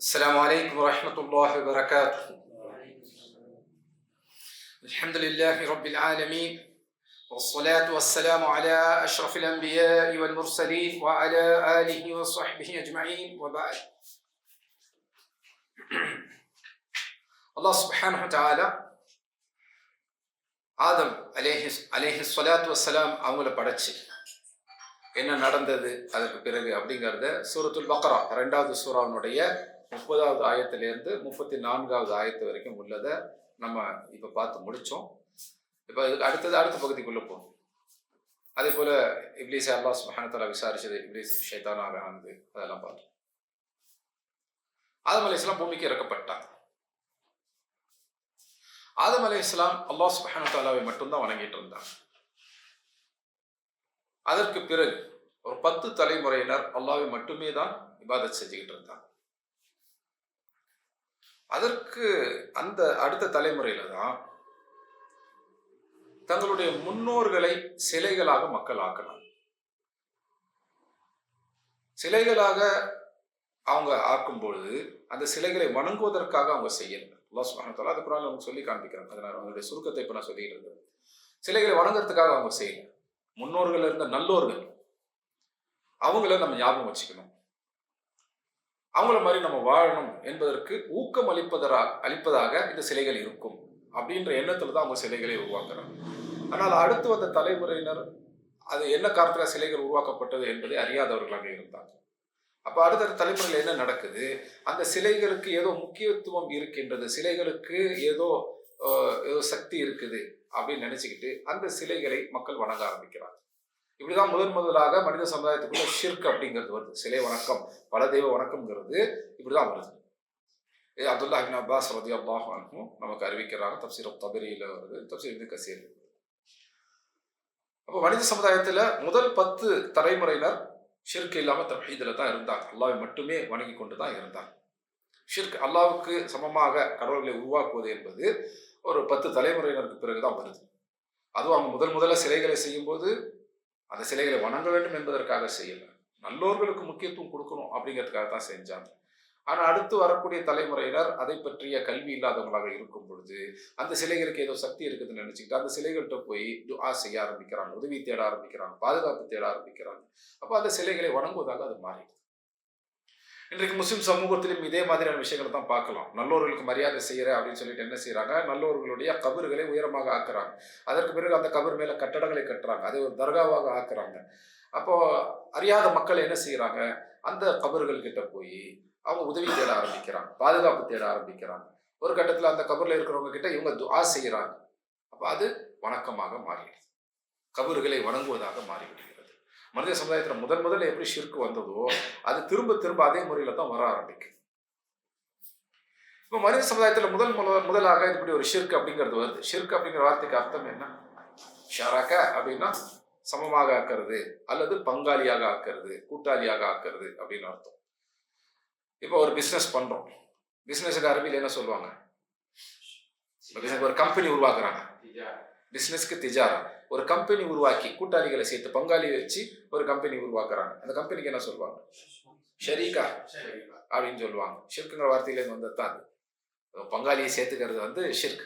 السلام عليكم ورحمة الله وبركاته. الحمد لله رب العالمين، والصلاة والسلام على أشرف الأنبياء والمرسلين وعلى آله وصحبه أجمعين وبعد. الله سبحانه وتعالى ஆதம் அலைஹி ஸலாத்து வஸ்ஸலாம் அவங்கள படைச்சு என்ன நடந்தது அதற்கு பிறகு அப்படிங்கிறத சூரத்துல் பக்ரா 2வது சூராவினுடைய 30வது ஆயத்திலிருந்து 34வது ஆயத்து வரைக்கும் உள்ளதை நம்ம இப்போ பார்த்து முடித்தோம். இப்போ இதுக்கு அடுத்த பகுதிக்குள்ளே போகணும். அதே போல் இப்லீஸ் அல்லாஹ் சுப்ஹானஹு வ தஆலா விசாரிச்சது, இப்லீஸ் ஷைத்தானாக ஆனது, அதெல்லாம் பார்த்தோம். ஆதம் அலைஹிஸ்ஸலாம் பூமிக்கு இறக்கப்பட்டாங்க. ஆதம் அலைஹிஸ்ஸலாம் அல்லாஹ் சுப்ஹானஹு வ தஆலாவை மட்டும்தான் வணங்கிட்டு இருந்தாங்க. அதற்கு பிறகு ஒரு 10 தலைமுறையினர் அல்லாஹ்வை மட்டுமே தான் இபாதத் செஞ்சுக்கிட்டு இருந்தாங்க. அதற்கு அந்த அடுத்த தலைமுறையில தான் தங்களுடைய முன்னோர்களை சிலைகளாக மக்கள் ஆக்கினாங்க. சிலைகளாக அவங்க ஆக்கும்பொழுது அந்த சிலைகளை வணங்குவதற்காக அவங்க செய்யல. அல்லாஹ் சுப்ஹானஹு வ தஆலா அது குர்ஆன்ல அவங்க சொல்லி காண்பிக்கிறாங்க. அதனால அவங்களுடைய சுருக்கத்தை இப்ப நான் சொல்லிட்டு இருக்கேன். சிலைகளை வணங்குறதுக்காக அவங்க செய்யல. முன்னோர்கள் இருந்த நல்லோர்கள் அவங்கள நம்ம ஞாபகம் வச்சுக்கணும், அவங்கள மாதிரி நம்ம வாழணும் என்பதற்கு ஊக்கம் அளிப்பதாக இந்த சிலைகள் இருக்கும் அப்படின்ற எண்ணத்துல தான் அவங்க சிலைகளை உருவாக்குறாங்க. ஆனால் அடுத்து வந்த தலைமுறையினர் அது என்ன காரணத்துல சிலைகள் உருவாக்கப்பட்டது என்பதை அறியாதவர்களாக இருந்தாங்க. அப்ப அடுத்த தலைமுறையில் என்ன நடக்குது, அந்த சிலைகளுக்கு ஏதோ முக்கியத்துவம் இருக்கின்றது, சிலைகளுக்கு ஏதோ சக்தி இருக்குது அப்படின்னு நினைச்சுக்கிட்டு அந்த சிலைகளை மக்கள் வணங்க ஆரம்பிக்கிறாங்க. இப்படிதான் முதலாக மனித சமுதாயத்துக்குள்ள ஷிர்க் அப்படிங்கிறது வருது. சிலை வணக்கம், பல தெய்வ வணக்கம்ங்கிறது இப்படிதான் வருது. இது அப்துல்லாஹ் இப்னு அப்பாஸ் ரலியல்லாஹு அன்ஹு நமக்கு அறிவிக்கிறாங்க. தப்சீர் தபரியில வருது, தப்சீர் இப்னு கஸீர். அப்போ மனித சமுதாயத்துல முதல் 10 தலைமுறையினர் ஷிர்க் இல்லாம தௌஹீதுல தான் இருந்தாங்க. அல்லாஹ்வை மட்டுமே வணங்கி கொண்டு தான் இருந்தாங்க. ஷிர்க், அல்லாஹ்வுக்கு சமமாக கடவுள்களை உருவாக்குவது என்பது ஒரு 10 தலைமுறையினருக்கு பிறகுதான் வருது. அதுவும் அவங்க முதல்ல சிலைகளை செய்யும் போது அந்த சிலைகளை வணங்க வேண்டும் என்பதற்காக செய்யல, நல்லோர்களுக்கு முக்கியத்துவம் கொடுக்கணும் அப்படிங்கிறதுக்காக தான் செஞ்சாங்க. ஆனா அடுத்து வரக்கூடிய தலைமுறையினர் அதை பற்றிய கல்வி இல்லாதவங்களாக இருக்கும் பொழுது அந்த சிலைகளுக்கு ஏதோ சக்தி இருக்குதுன்னு நினைச்சுக்கிட்டு அந்த சிலைகள்கிட்ட போய் துஆ செய்ய ஆரம்பிக்கிறாங்க, உதவி தேட ஆரம்பிக்கிறாங்க, பாதுகாப்பு தேட ஆரம்பிக்கிறாங்க. அப்போ அந்த சிலைகளை வணங்குவதாக அது மாறிடுது. இன்றைக்கு முஸ்லிம் சமூகத்திலும் இதே மாதிரியான விஷயங்களை தான் பார்க்கலாம். நல்லோர்களுக்கு மரியாதை செய்யற அப்படின்னு சொல்லிட்டு என்ன செய்யறாங்க, நல்லோர்களுடைய கபறுகளை உயரமாக ஆக்குறாங்க. அதற்கு பிறகு அந்த கபர் மேல கட்டடங்களை கட்டுறாங்க, அதை ஒரு தர்காவாக ஆக்குறாங்க. அப்போ அறியாத மக்கள் என்ன செய்யறாங்க, அந்த கபர்கள் கிட்ட போய் அவங்க உதவி தேட ஆரம்பிக்கிறாங்க, பாதுகாப்பு தேட ஆரம்பிக்கிறாங்க. ஒரு கட்டத்துல அந்த கபர்ல இருக்கிறவங்க கிட்ட இவங்க துஆ செய்யறாங்க. அப்ப அது வணக்கமாக மாறிடுது, கபறுகளை வணங்குவதாக மாறிவிடுகிறது. மனித சமுதாயத்துல முதல்ல எப்படி ஷிர்க் வந்ததோ அது திரும்ப அதே முறையில தான் வர ஆரம்பிக்கும். இப்போ மனித சமுதாயத்துல முதலாக இப்படி ஒரு ஷிர்க் அப்படிங்கிறது வருது. ஷிர்க் அப்படிங்கிற வார்த்தைக்கு அர்த்தம் என்ன? ஷரக அப்படின்னா சமமாக ஆக்கிறது அல்லது பங்காளியாக ஆக்கிறது, கூட்டாளியாக ஆக்கிறது அப்படின்னு அர்த்தம். இப்போ ஒரு பிசினஸ் பண்றோம், பிசினஸுக்கு அரபியில் என்ன சொல்லுவாங்க, ஒரு கம்பெனி உருவாக்குறாங்க, பிசினஸ்க்கு திஜாரா, ஒரு கம்பெனி உருவாக்கி கூட்டாளிகளை சேர்த்து பங்காளி வச்சு ஒரு கம்பெனி உருவாக்குறாங்க. அந்த கம்பெனிக்கு என்ன சொல்லுவாங்க? ஷரீகா அப்படின்னு சொல்லுவாங்க. ஷிர்க்குங்கிற வார்த்தையிலேருந்து வந்ததுதான் அது. பங்காளியை சேர்த்துக்கிறது ஷிர்க்.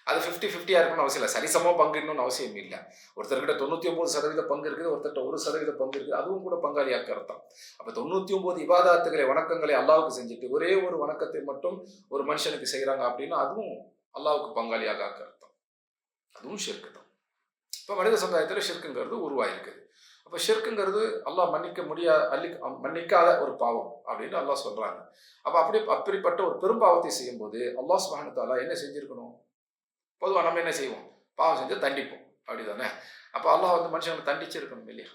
அது 50-50 இருக்கணும்னு அவசியம் இல்லை, சரிசமமாக பங்கிடணும்னு அவசியம் இல்லை. ஒருத்தர்கிட்ட 99% பங்கு இருக்குது, ஒருத்தர்கிட்ட 1% பங்கு இருக்குது, அதுவும் கூட பங்காளியாக்க அர்த்தம். அப்ப 99 இபாதத்துகளை வணக்கங்களை அல்லாஹ்வுக்கு செஞ்சுட்டு ஒரே ஒரு வணக்கத்தை மட்டும் ஒரு மனுஷனுக்கு செய்யறாங்க அப்படின்னா அதுவும் அல்லாஹ்வுக்கு பங்காளியாக ஆக்க அர்த்தம். அதுவும் ஷிர்க் தான். இப்போ மனித சமுதாயத்தில் ஷிர்க்குங்கிறது உருவாயிருக்குது. அப்போ ஷிர்க்குங்கிறது அல்லாஹ் மன்னிக்காத ஒரு பாவம் அப்படின்னு அல்லாஹ் சொல்றாங்க. அப்போ அப்படிப்பட்ட ஒரு பெரும் பாவத்தை செய்யும் போது அல்லாஹ் சுப்ஹானஹு வ தஆலா என்ன செஞ்சிருக்கணும்? பொதுவாக நம்ம என்ன செய்வோம், பாவம் செஞ்சு தண்டிப்போம், அப்படிதானே? அப்போ அல்லாஹ் மனுஷங்களை தண்டிச்சிருக்கணும் இல்லையா?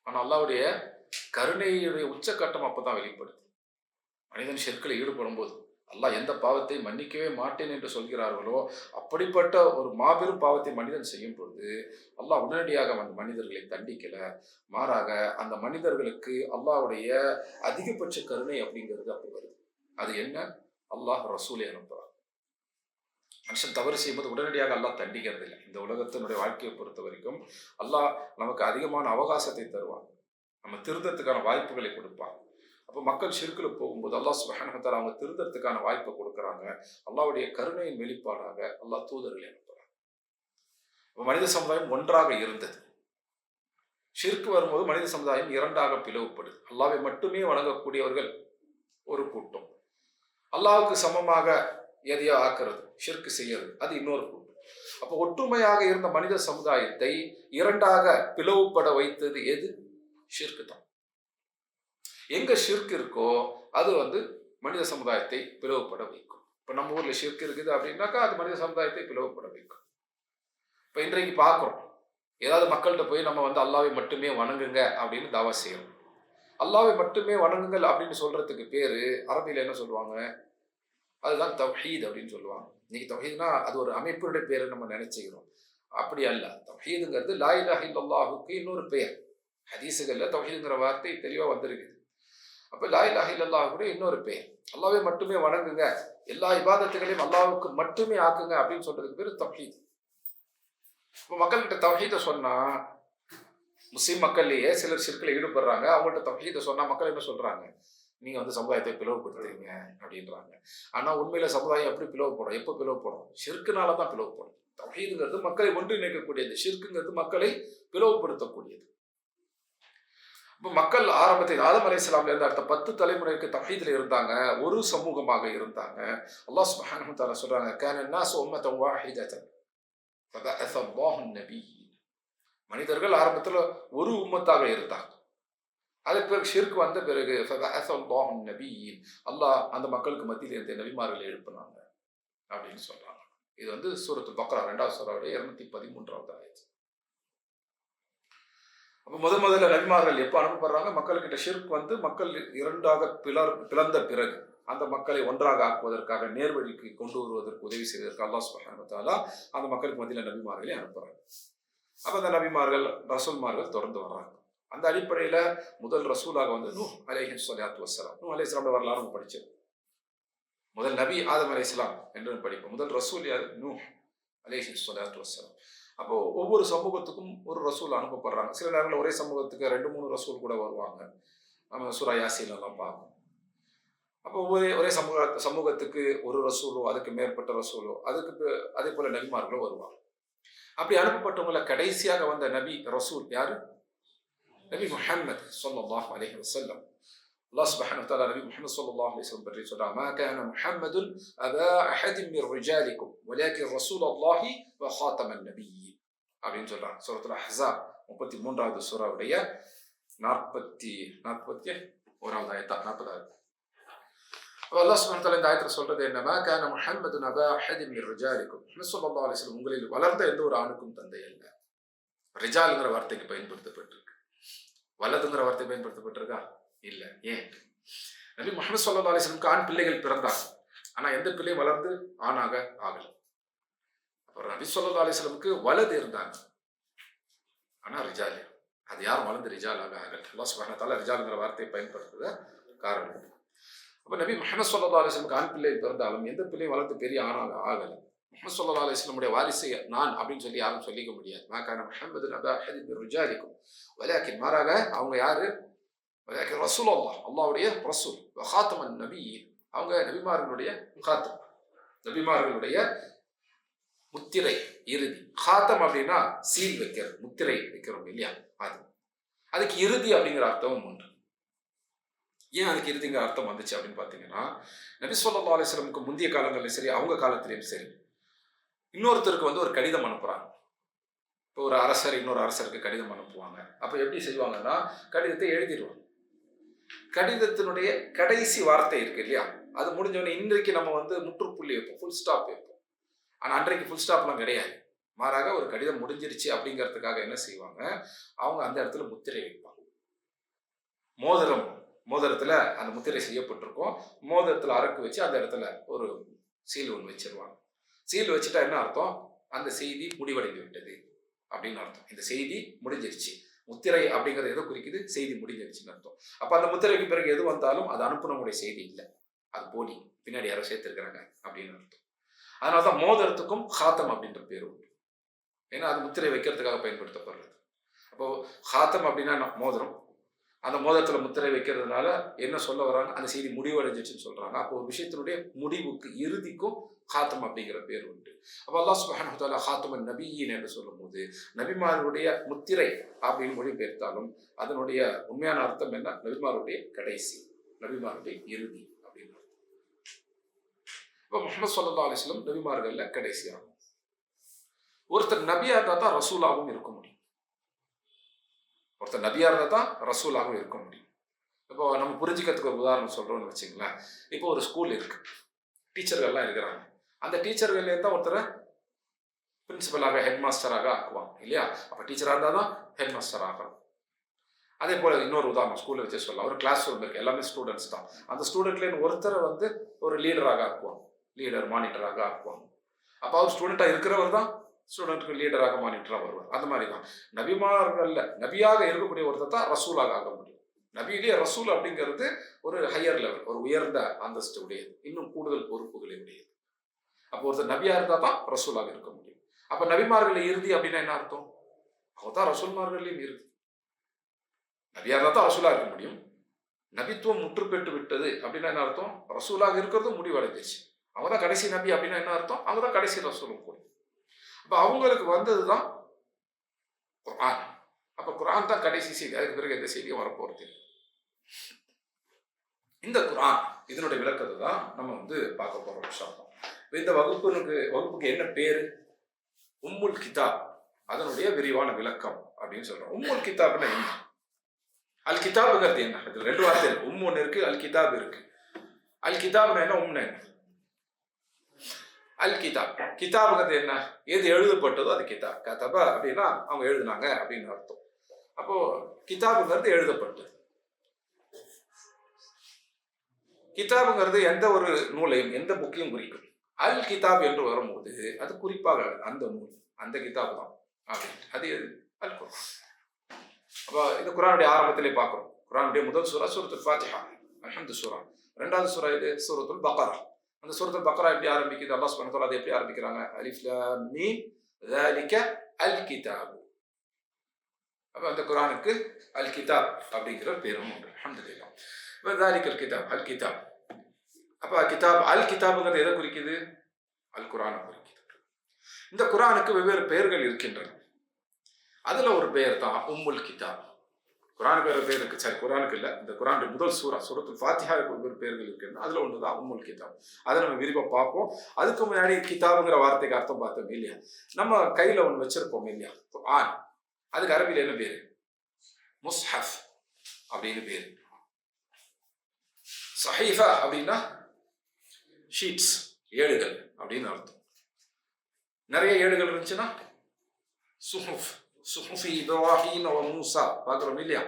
ஆனால் அல்லாஹ்வுடைய கருணையுடைய உச்சக்கட்டம் அப்பதான் வெளிப்படுது. மனிதன் ஷிர்க்கில் ஈடுபடும் போது அல்லாஹ் எந்த பாவத்தை மன்னிக்கவே மாட்டேன் என்று சொல்கிறார்களோ அப்படிப்பட்ட ஒரு மாபெரும் பாவத்தை மனிதன் செய்யும் பொழுது அல்லாஹ் உடனடியாக அந்த மனிதர்களை தண்டிக்கல, மாறாக அந்த மனிதர்களுக்கு அல்லாஹ்வுடைய அதிகபட்ச கருணை அப்படிங்கிறது அப்படி வருது. அது என்ன? அல்லாஹ் ரசூலை அனுப்புறார். மனுஷன் தவறு செய்யும்போது உடனடியாக அல்லாஹ் தண்டிக்கிறது இல்லை. இந்த உலகத்தினுடைய வாழ்க்கையை பொறுத்த வரைக்கும் அல்லாஹ் நமக்கு அதிகமான அவகாசத்தை தருவான், நம்ம திருந்தத்துக்கான வாய்ப்புகளை கொடுப்பான். அப்போ மக்கள் ஷிர்கில் போகும்போது அல்லாஹ் சுப்ஹானஹு வ தஆலா அவங்க திருந்தறதுக்கான வாய்ப்பை கொடுக்குறாங்க. அல்லாஹ்வுடைய கருணையின் வெளிப்பாடாக அல்லாஹ் தூதர்களை அனுப்புறாங்க. மனித சமுதாயம் ஒன்றாக இருந்தது. ஷிர்க் வரும்போது மனித சமுதாயம் இரண்டாக பிளவுபடுது. அல்லாஹ்வை மட்டுமே வணங்கக்கூடியவர்கள் ஒரு கூட்டம், அல்லாஹ்வுக்கு சமமாக எதையோ ஆக்குறது, ஷிர்க் செய்யறது, அது இன்னொரு கூட்டம். அப்போ ஒற்றுமையாக இருந்த மனித சமுதாயத்தை இரண்டாக பிளவுபட வைத்தது எது? ஷிர்க் தான். எங்க ஷிர்க் இருக்கோ அது மனித சமுதாயத்தை பிளவுபட வைக்கும். இப்போ நம்ம ஊர்ல ஷிர்க் இருக்குது அப்படின்னாக்கா அது மனித சமுதாயத்தை பிளவுபட வைக்கும். இப்போ இன்றைக்கு பார்க்குறோம், ஏதாவது மக்கள்கிட்ட போய் நம்ம அல்லாஹ்வை மட்டுமே வணங்குங்க அப்படின்னு தாவா செய்யறோம். அல்லாஹ்வை மட்டுமே வணங்குங்கள் அப்படின்னு சொல்றதுக்கு பேரு அரபியில என்ன சொல்லுவாங்க? அதுதான் தவ்ஹீத் அப்படின்னு சொல்லுவாங்க. இன்னைக்கு தவ்ஹீத்னா அது ஒரு அமைப்பினுடைய பேரை நம்ம நினைச்சுக்கிறோம். அப்படி அல்ல. தவ்ஹீதுங்கிறது லா இலாஹ இல்லல்லாஹுக்கு இன்னொரு பெயர். ஹதீஸுகள்ல தவ்ஹீதுங்கிற வார்த்தை தெளிவா வந்திருக்குது. அப்ப லா இலாஹ இல்லல்லாஹுடைய இன்னொரு பெயர். அல்லாஹ்வை மட்டுமே வணங்குங்க, எல்லா இபாதத்துகளையும் அல்லாஹ்வுக்கு மட்டுமே ஆக்குங்க அப்படின்னு சொல்றதுக்கு பேரு தவ்ஹீத். இப்போ மக்கள்கிட்ட தவ்ஹீதை சொன்னா, முஸ்லீம் மக்கள்லயே சிலர் ஷிர்க்ல ஈடுபடுறாங்க. அவங்கள்ட்ட தவ்ஹீதை சொன்னா மக்கள் என்ன சொல்றாங்க? நீங்க சமுதாயத்தை பிளவுபடுத்துறீங்க அப்படின்றாங்க. ஆனா உண்மையில சமுதாயம் எப்படி பிளவுபடும்? எப்போ பிளவுபடும்? ஷிர்க்குனால தான் பிளவுபடும். தவ்ஹீதுங்கிறது மக்களை ஒன்றிணைக்கக்கூடியது, ஷிர்க்குங்கிறது மக்களை பிளவுபடுத்தக்கூடியது. இப்போ மக்கள் ஆரம்பத்தில் ஆதம் அலைஹிஸ்ஸலாம்ல இருந்து அடுத்த 10 தலைமுறைக்கு தவ்ஹீதுல இருந்தாங்க, ஒரு சமூகமாக இருந்தாங்க. அல்லாஹ் சுப்ஹானஹு வ தஆலா சொல்றாங்க, கான الناس أمة واحدة فبعث الله النبيين. மனிதர்கள் ஆரம்பத்துல ஒரு உம்மத்தாக இருந்தாங்க. அதுக்கு பிறகு ஷிர்க் வந்த பிறகு فبعث الله النبيين, அல்லாஹ் அந்த மக்களுக்கு மத்தியில் இருந்த நபிமார்களை எழுப்பினாங்க அப்படின்னு சொல்றாங்க. இது சூரத்துல் பக்ரா 2வது சூராவுடைய 213வது ஆயத். அப்போ முதல்ல நபிமார்கள் எப்போ அனுப்பப்படுறாங்க? மக்கள்கிட்ட ஷிர்க் மக்கள் இரண்டாக பிளந்த பிறகு அந்த மக்களை ஒன்றாக ஆக்குவதற்காக நேர்வழிக்கு கொண்டு வருவதற்கு உதவி செய்வதற்கு அல்லாஹ் சுப்ஹானஹு வ தஆலா அந்த மக்களுக்கு மத்தியில் நபிமார்களை அனுப்புறாங்க. அப்போ அந்த நபிமார்கள் ரசூல்மார்கள் தொடர்ந்து வர்றாங்க. அந்த அடிப்படையில முதல் ரசூலாக நூஹ் அலைஹிஸ்ஸலாத்து வஸ்ஸலாம். நூஹ் அலைஹிஸ்ஸலாமுடைய வரலாறு நம்ம படிச்சோம். முதல் நபி ஆதம் அலைஹிஸ்ஸலாம் என்று படிப்போம். முதல் ரசூல் யார்? நூஹ் அலைஹிஸ்ஸலாத்து வஸ்ஸலாம். அப்போ ஒவ்வொரு சமூகத்துக்கும் ஒரு ரசூல் அனுப்பப்படுறாங்க. சில நேரங்களில் ஒரே சமூகத்துக்கு 2-3 ரசூல் கூட வருவாங்க. நம்ம சூரா யாசீன் எல்லாம் பார்ப்போம். அப்போ ஒரே சமூகத்துக்கு ஒரு ரசூலோ அதுக்கு மேற்பட்ட ரசூலோ அதே போல நபிமார்களோ வருவாங்க. அப்படி அனுப்பப்பட்டவங்களை கடைசியாக வந்த நபி ரசூல் யாரு? நபி முஹம்மது ஸல்லல்லாஹு அலைஹி வஸல்லம். அல்லாஹ் சுப்ஹானஹு வ தஆலா நபி முஹம்மது ஸல்லல்லாஹு அலைஹி வஸல்லம் பற்றி சொல்றாங்க, மா கான முஹம்மதுன் அபா அஹதின் மின் ரிஜாலிக்கும் வலாக்கின் ரசூலுல்லாஹி வ ஹாத்தமன் நபிய்யீன் அப்படின்னு சொல்றாங்க. சூரத்துல் அஹ்ஸாப் 33வது சூராவுடைய 41வது ஆயத். 40வது. அல்லாஹ் சுப்ஹானஹு வ தஆலா இந்த ஆயத்துல சொல்றது என்ன? மா கான முஹம்மதுன் அபா அஹதின் மின் ரிஜாலிக்கும், முஹம்மது ஸல்லல்லாஹு அலைஹி வஸல்லம் உங்களில் வளர்ந்த எந்த ஒரு ஆணுக்கும் தந்தை அல்ல. ரிஜால்ங்கிற வார்த்தைக்கு பயன்படுத்தப்பட்டிருக்கு. வலதுங்கிற வார்த்தை பயன்படுத்தப்பட்டிருக்கா? இல்ல. ஏன்? நபி முஹம்மது ஸல்லல்லாஹு அலைஹி வஸல்லம் ஆண் பிள்ளைகள் பிறந்தாங்க. ஆனா எந்த பிள்ளையும் வளர்ந்து ஆணாக ஆகல. அப்புறம் நபி ஸல்லல்லாஹு அலைஹி வஸல்லமுக்கு வலது இருந்தாங்க, ஆனா ரிஜால். அது யாரும் வளர்ந்து ரிஜாலாக ஆகல. அல்லாஹ் சுப்ஹானஹு வ தஆலா ரிஜால்ங்கிற வார்த்தையை பயன்படுத்துத காரணம். அப்ப நபி முஹம்மது ஸல்லல்லாஹு அலைஹி வஸல்லம் ஆண் பிள்ளை பிறந்தாலும் எந்த பிள்ளையும் வளர்ந்து பெரிய ஆணாக ஆகல. முஹம்மது ஸல்லல்லாஹு அலைஹி வஸல்லமுடைய வாரிசு நான் அப்படின்னு சொல்லி யாரும் சொல்லிக்க முடியாது. மா கான முஹம்மதுன் அபா அஹதின் மின் ரிஜாலிக்கும் வலாக்கின், மாறாக அவங்க யாரு? வலாக்கின் ரசூலுல்லாஹ், அல்லாஹ்வுடைய ரசூல், வ ஹாத்தமன் நபிய்யீன், அவங்க நபிமார்களுடைய ஹாத்தம், நபிமார்களுடைய முத்திரை, இறுதி. ஹாத்தம் அப்படின்னா சீல் வைக்கிறது, முத்திரை வைக்கிறோம் இல்லையா? அதுக்கு இறுதி அப்படிங்கிற அர்த்தமும் உண்டு. ஏன் அதுக்கு இறுதிங்கிற அர்த்தம் வந்துச்சு அப்படின்னு பார்த்தீங்கன்னா, நபி ஸல்லல்லாஹு அலைஹி வஸல்லமுக்கு முந்தைய காலங்களிலும் சரி அவங்க காலத்திலையும் சரி இன்னொருத்தருக்கு ஒரு கடிதம் அனுப்புறாங்க. இப்போ ஒரு அரசர் இன்னொரு அரசருக்கு கடிதம் அனுப்புவாங்க. அப்போ எப்படி செய்வாங்கன்னா, கடிதத்தை எழுதிடுவாங்க. கடிதத்தினுடைய கடைசி வார்த்தை இருக்கு இல்லையா, அது முடிஞ்சவொடனே இன்றைக்கு நம்ம முற்றுப்புள்ளி வைப்போம், ஃபுல் ஸ்டாப் வைப்போம். ஆனால் அன்றைக்கு ஃபுல் ஸ்டாப்லாம் கிடையாது. மாறாக ஒரு கடிதம் முடிஞ்சிருச்சு அப்படிங்கிறதுக்காக என்ன செய்வாங்க, அவங்க அந்த இடத்துல முத்திரை வைப்பாங்க. மோதிரத்துல அந்த முத்திரை செய்யப்பட்டிருக்கும். மோதிரத்துல அரக்கு வச்சு அந்த இடத்துல ஒரு சீல் ஒன்று வச்சிருவாங்க. சீல் வச்சுட்டா என்ன அர்த்தம்? அந்த செய்தி முடிவடைந்து விட்டது அப்படின்னு அர்த்தம். இந்த செய்தி முடிஞ்சிருச்சு. முத்திரை அப்படிங்கிறது எதை குறிக்குது? செய்தி முடிஞ்சிருச்சுன்னு அர்த்தம். அப்ப அந்த முத்திரைக்கு பிறகு எது வந்தாலும் அது அனுப்புனவுடைய செய்தி இல்லை, அது போலி, பின்னாடி யாரோ சேர்த்திருக்கிறாங்க அப்படின்னு அர்த்தம். அதனாலதான் மோதிரத்துக்கும் ஹாத்தம் அப்படின்ற பேர் உண்டு. ஏன்னா அது முத்திரை வைக்கிறதுக்காக பயன்படுத்தப்படுறது. அப்போ ஹாத்தம் அப்படின்னா மோதிரம், அந்த மோதிரத்தில் முத்திரை வைக்கிறதுனால என்ன சொல்ல வராங்க, அந்த செய்தி முடிவடைஞ்சிச்சுன்னு சொல்றாங்க. அப்போ ஒரு விஷயத்தினுடைய முடிவுக்கு இறுதிக்கும் ஹாத்தம் அப்படிங்கிற பேர் உண்டு. அப்போ அல்லாஹ் சுப்ஹானஹு வ தஆலா ஹாத்தமுன் நபியீன் என்று சொல்லும்போது நபிமாருடைய முத்திரை அப்படின்னு மொழிபெயர்த்தாலும் அதனுடைய உண்மையான அர்த்தம் என்ன, நபிமாருடைய கடைசி, நபிமாருடைய இறுதி அப்படின்னு. இப்போ முஹம்மது ஸல்லல்லாஹு அலைஹி வஸல்லம் நபிமார்கள்ல கடைசியாகும். ஒருத்தர் நபியா இருந்தால் தான் ரசூலாகவும் இருக்க முடியும். ஒருத்தர் நபியா இருந்தால் தான் ரசூலாகவும் இருக்க முடியும். இப்போ நம்ம புரிஞ்சுக்கிறதுக்கு ஒரு உதாரணம் சொல்றோம்னு வச்சுங்களேன். இப்போ ஒரு ஸ்கூல் இருக்கு, டீச்சர்கள்லாம் இருக்கிறாங்க. அந்த டீச்சர்கள்லேருந்து தான் ஒருத்தரை பிரின்சிபலாக ஹெட் மாஸ்டராக ஆக்குவாங்க இல்லையா? அப்போ டீச்சராக இருந்தால் தான் ஹெட் மாஸ்டர் ஆகலாம். அதே போல் இன்னொரு உதாரணம் ஸ்கூலில் வச்சு சொல்லலாம். ஒரு கிளாஸ் ரூம் இருக்குது, எல்லாமே ஸ்டூடெண்ட்ஸ் தான். அந்த ஸ்டூடெண்ட்லேருந்து ஒருத்தரை வந்து ஒரு லீடராக ஆக்குவாங்க, லீடர் மானிட்டராக ஆக்குவாங்க. அப்போ அவர் ஸ்டூடெண்ட்டாக இருக்கிறவர் தான் ஸ்டூடெண்ட்டுக்கு லீடராக மானிட்டராக வருவார். அந்த மாதிரி தான் நபிமார்கள்ல நபியாக இருக்கக்கூடிய ஒருத்தர் தான் ரசூலாக ஆக முடியும். நபியிலேயே ரசூல் அப்படிங்கிறது ஒரு ஹையர் லெவல், ஒரு உயர்ந்த அந்தஸ்து உடையது, இன்னும் கூடுதல் பொறுப்புகளை உடையது. அப்போ ஒருத்தர் நபியா இருந்தால் தான் ரசூலாக இருக்க முடியும். அப்போ நபிமார்கள் இறுதி அப்படின்னா என்ன அர்த்தம்? அவங்க தான் ரசூல்மார்களையும் இறுதி. நபியா இருந்தால் தான் ரசூலாக இருக்க முடியும். நபித்துவம் முற்று பெற்று விட்டது அப்படின்னா என்ன அர்த்தம்? ரசூலாக இருக்கிறதும் முடிவடைஞ்சிச்சு. அவங்க தான் கடைசி நபி அப்படின்னா என்ன அர்த்தம்? அவங்க தான் கடைசி ரசூலும் கூட. அப்போ அவங்களுக்கு வந்தது தான் குர்ஆன். அப்போ குர்ஆன் தான் கடைசி செய்தி, அதுக்கு பிறகு எந்த செய்தியும் வரப்போகிறது. இந்த குர்ஆன் இதனுடைய விளக்கத்தை தான் நம்ம வந்து பார்க்க போறோம் இன்ஷா அல்லாஹ். இந்த வகுப்புக்கு என்ன பேரு? உம்முல் கிதாப், அதனுடைய விரிவான விளக்கம் அப்படின்னு சொல்றோம். உம்முல் கிதாப்னா என்ன? அல் கிதாபுங்கிறது என்ன? இது ரெண்டு வார்த்தை இருக்கு. ஒன்று இருக்கு, அல் கிதாப் இருக்கு. அல் கிதாப்னா என்ன, உம்னா என்ன? அல் கிதாப், கிதாபுங்கிறது என்ன? எது எழுதப்பட்டதோ அது கிதாப். கதப அப்படின்னா அவங்க எழுதினாங்க அப்படின்னு அர்த்தம். அப்போ கிதாபுங்கிறது எழுதப்பட்டது. கிதாபுங்கிறது எந்த ஒரு நூலையும் எந்த புக்கையும் குறிக்கும். அல் கிதாப் என்று வரும்போது அது குறிப்பாக அந்த நூல், அந்த கிதாப் தான் அப்படின்னு. அது அல் குர்ஆன். அப்போ இந்த குர்ஆனுடைய ஆரம்பத்திலே பார்க்கிறோம். குர்ஆனுடைய முதல் சூரா சூரத்துல் ஃபாத்திஹா, அல்ஹம்து சூரா. ரெண்டாவது சூரா இது சூரத்துல் பக்ரா. அந்த சூரத்துல் பக்ரா எப்படி ஆரம்பிக்குது? அல்லாஹ் சுப்ஹானஹு வ தஆலா அதை எப்படி ஆரம்பிக்கிறாங்க? அலிஃப் லாம் மீம் ذلك الكتاب. அப்போ அந்த குர்ஆனுக்கு அல் கிதாப் அப்படிங்கிற பேரும் உண்டு. அல்ஹம்துலில்லாஹ். ذلك الكتاب அல் கிதாப். அப்போ கிதாப் அல் கிதாபுங்கிறது எதை குறிக்குது? அல் குர்ஆனை குறிக்குது. இந்த குர்ஆனுக்கு வெவ்வேறு பெயர்கள் இருக்கின்றன. அதுல ஒரு பெயர் தான் உம்முல் கிதாப். குர்ஆனுக்கு வேறு பேர் இருக்கு. சரி, குர்ஆனுக்கு இல்லை, இந்த குர்ஆனுடைய முதல் சூரா சூரத்துல் ஃபாத்திஹாவுக்கு வெவ்வேறு பெயர்கள் இருக்கின்றன. அதுல ஒன்று தான் உம்முல் கிதாப். அதை நம்ம விரிவாக பார்ப்போம். அதுக்கு முன்னாடி கிதாபுங்கிற வார்த்தைக்கு அர்த்தம் பார்த்தோம் இல்லையா? நம்ம கையில ஒன்று வச்சிருப்போம் இல்லையா, குர்ஆன். அதுக்கு அரபியில் என்ன பேரு? முஸ்ஹஃப் அப்படின்னு பேரு. சஹீஃபா அப்படின்னா ஷீட்ஸ், ஏடுகள் அப்படின்னு அர்த்தம். நிறைய ஏடுகள் இருந்துச்சுன்னா சுஹுஃப், சுஹுஃபி இப்ராஹீம் வ மூசா பார்க்குறோம் இல்லையா?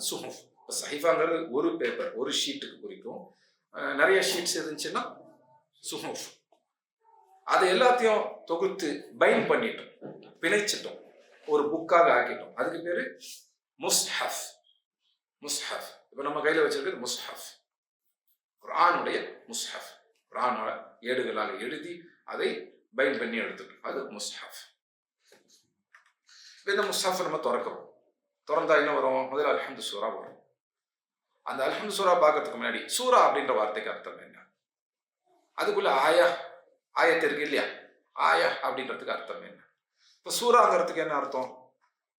சுஹுஃப். சஹீஃபாங்கிறது ஒரு பேப்பர், ஒரு ஷீட்டுக்கு குறிக்கும். நிறைய ஷீட்ஸ் இருந்துச்சுன்னா சுஹுஃப். அதை எல்லாத்தையும் தொகுத்து பைண்ட் பண்ணிட்டோம், பிணைச்சிட்டோம், ஒரு புக்காக ஆக்கிட்டோம். அதுக்கு பேரு முஸ்ஹஃப். முஸ்ஹஃப். இப்போ நம்ம கையில் வச்சிருக்கிறது முஸ்ஹஃப், குர்ஆனுடைய முஸ்ஹஃப். குர்ஆன் ஏடுகளாக எழுதி அதை பைண்ட் பண்ணி எடுத்துட்டோம், அது முஸ்ஹஃப். இந்த முஸ்ஹஃப் நம்ம திறக்கிறோம். திறந்தா என்ன வரும்? முதல்ல அல்ஹம்து சூரா வரும். அந்த அல்ஹம்து சூரா பார்க்கறதுக்கு முன்னாடி சூரா அப்படின்ற வார்த்தைக்கு அர்த்தம் என்ன? அதுக்குள்ள ஆயத்து இருக்கு இல்லையா? ஆயா அப்படின்றதுக்கு அர்த்தம் என்ன? இப்போ சூராங்கிறதுக்கு என்ன அர்த்தம்?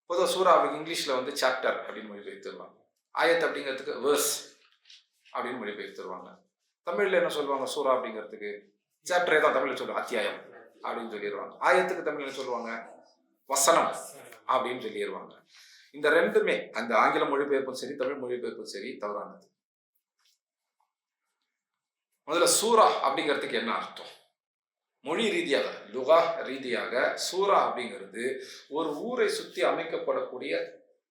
பொதுவாக சூரா இங்கிலீஷ்ல வந்து சாப்டர் அப்படின்னு மொழிபெயர்த்துருவாங்க. ஆயத் அப்படிங்கிறதுக்கு வேர்ஸ் அப்படின்னு மொழிபெயர்த்துருவாங்க. தமிழ்ல என்ன சொல்லுவாங்க? சூரா அப்படிங்கிறதுக்கு சாப்டரே தான் தமிழ்ல சொல்லுவாங்க, அத்தியாயம் அப்படின்னு சொல்லிடுவாங்க. ஆயத்துக்கு தமிழ்ல என்ன சொல்லுவாங்க? வசனம் அப்படின்னு சொல்லிடுவாங்க. இந்த ரெண்டுமே, அந்த ஆங்கில மொழிபெயர்ப்பும் சரி தமிழ் மொழிபெயர்ப்பும் சரி, தவறானது. முதல்ல சூரா அப்படிங்கிறதுக்கு என்ன அர்த்தம்? மொழி ரீதியாக, லுகா ரீதியாக சூரா அப்படிங்கிறது ஒரு ஊரை சுற்றி அமைக்கப்படக்கூடிய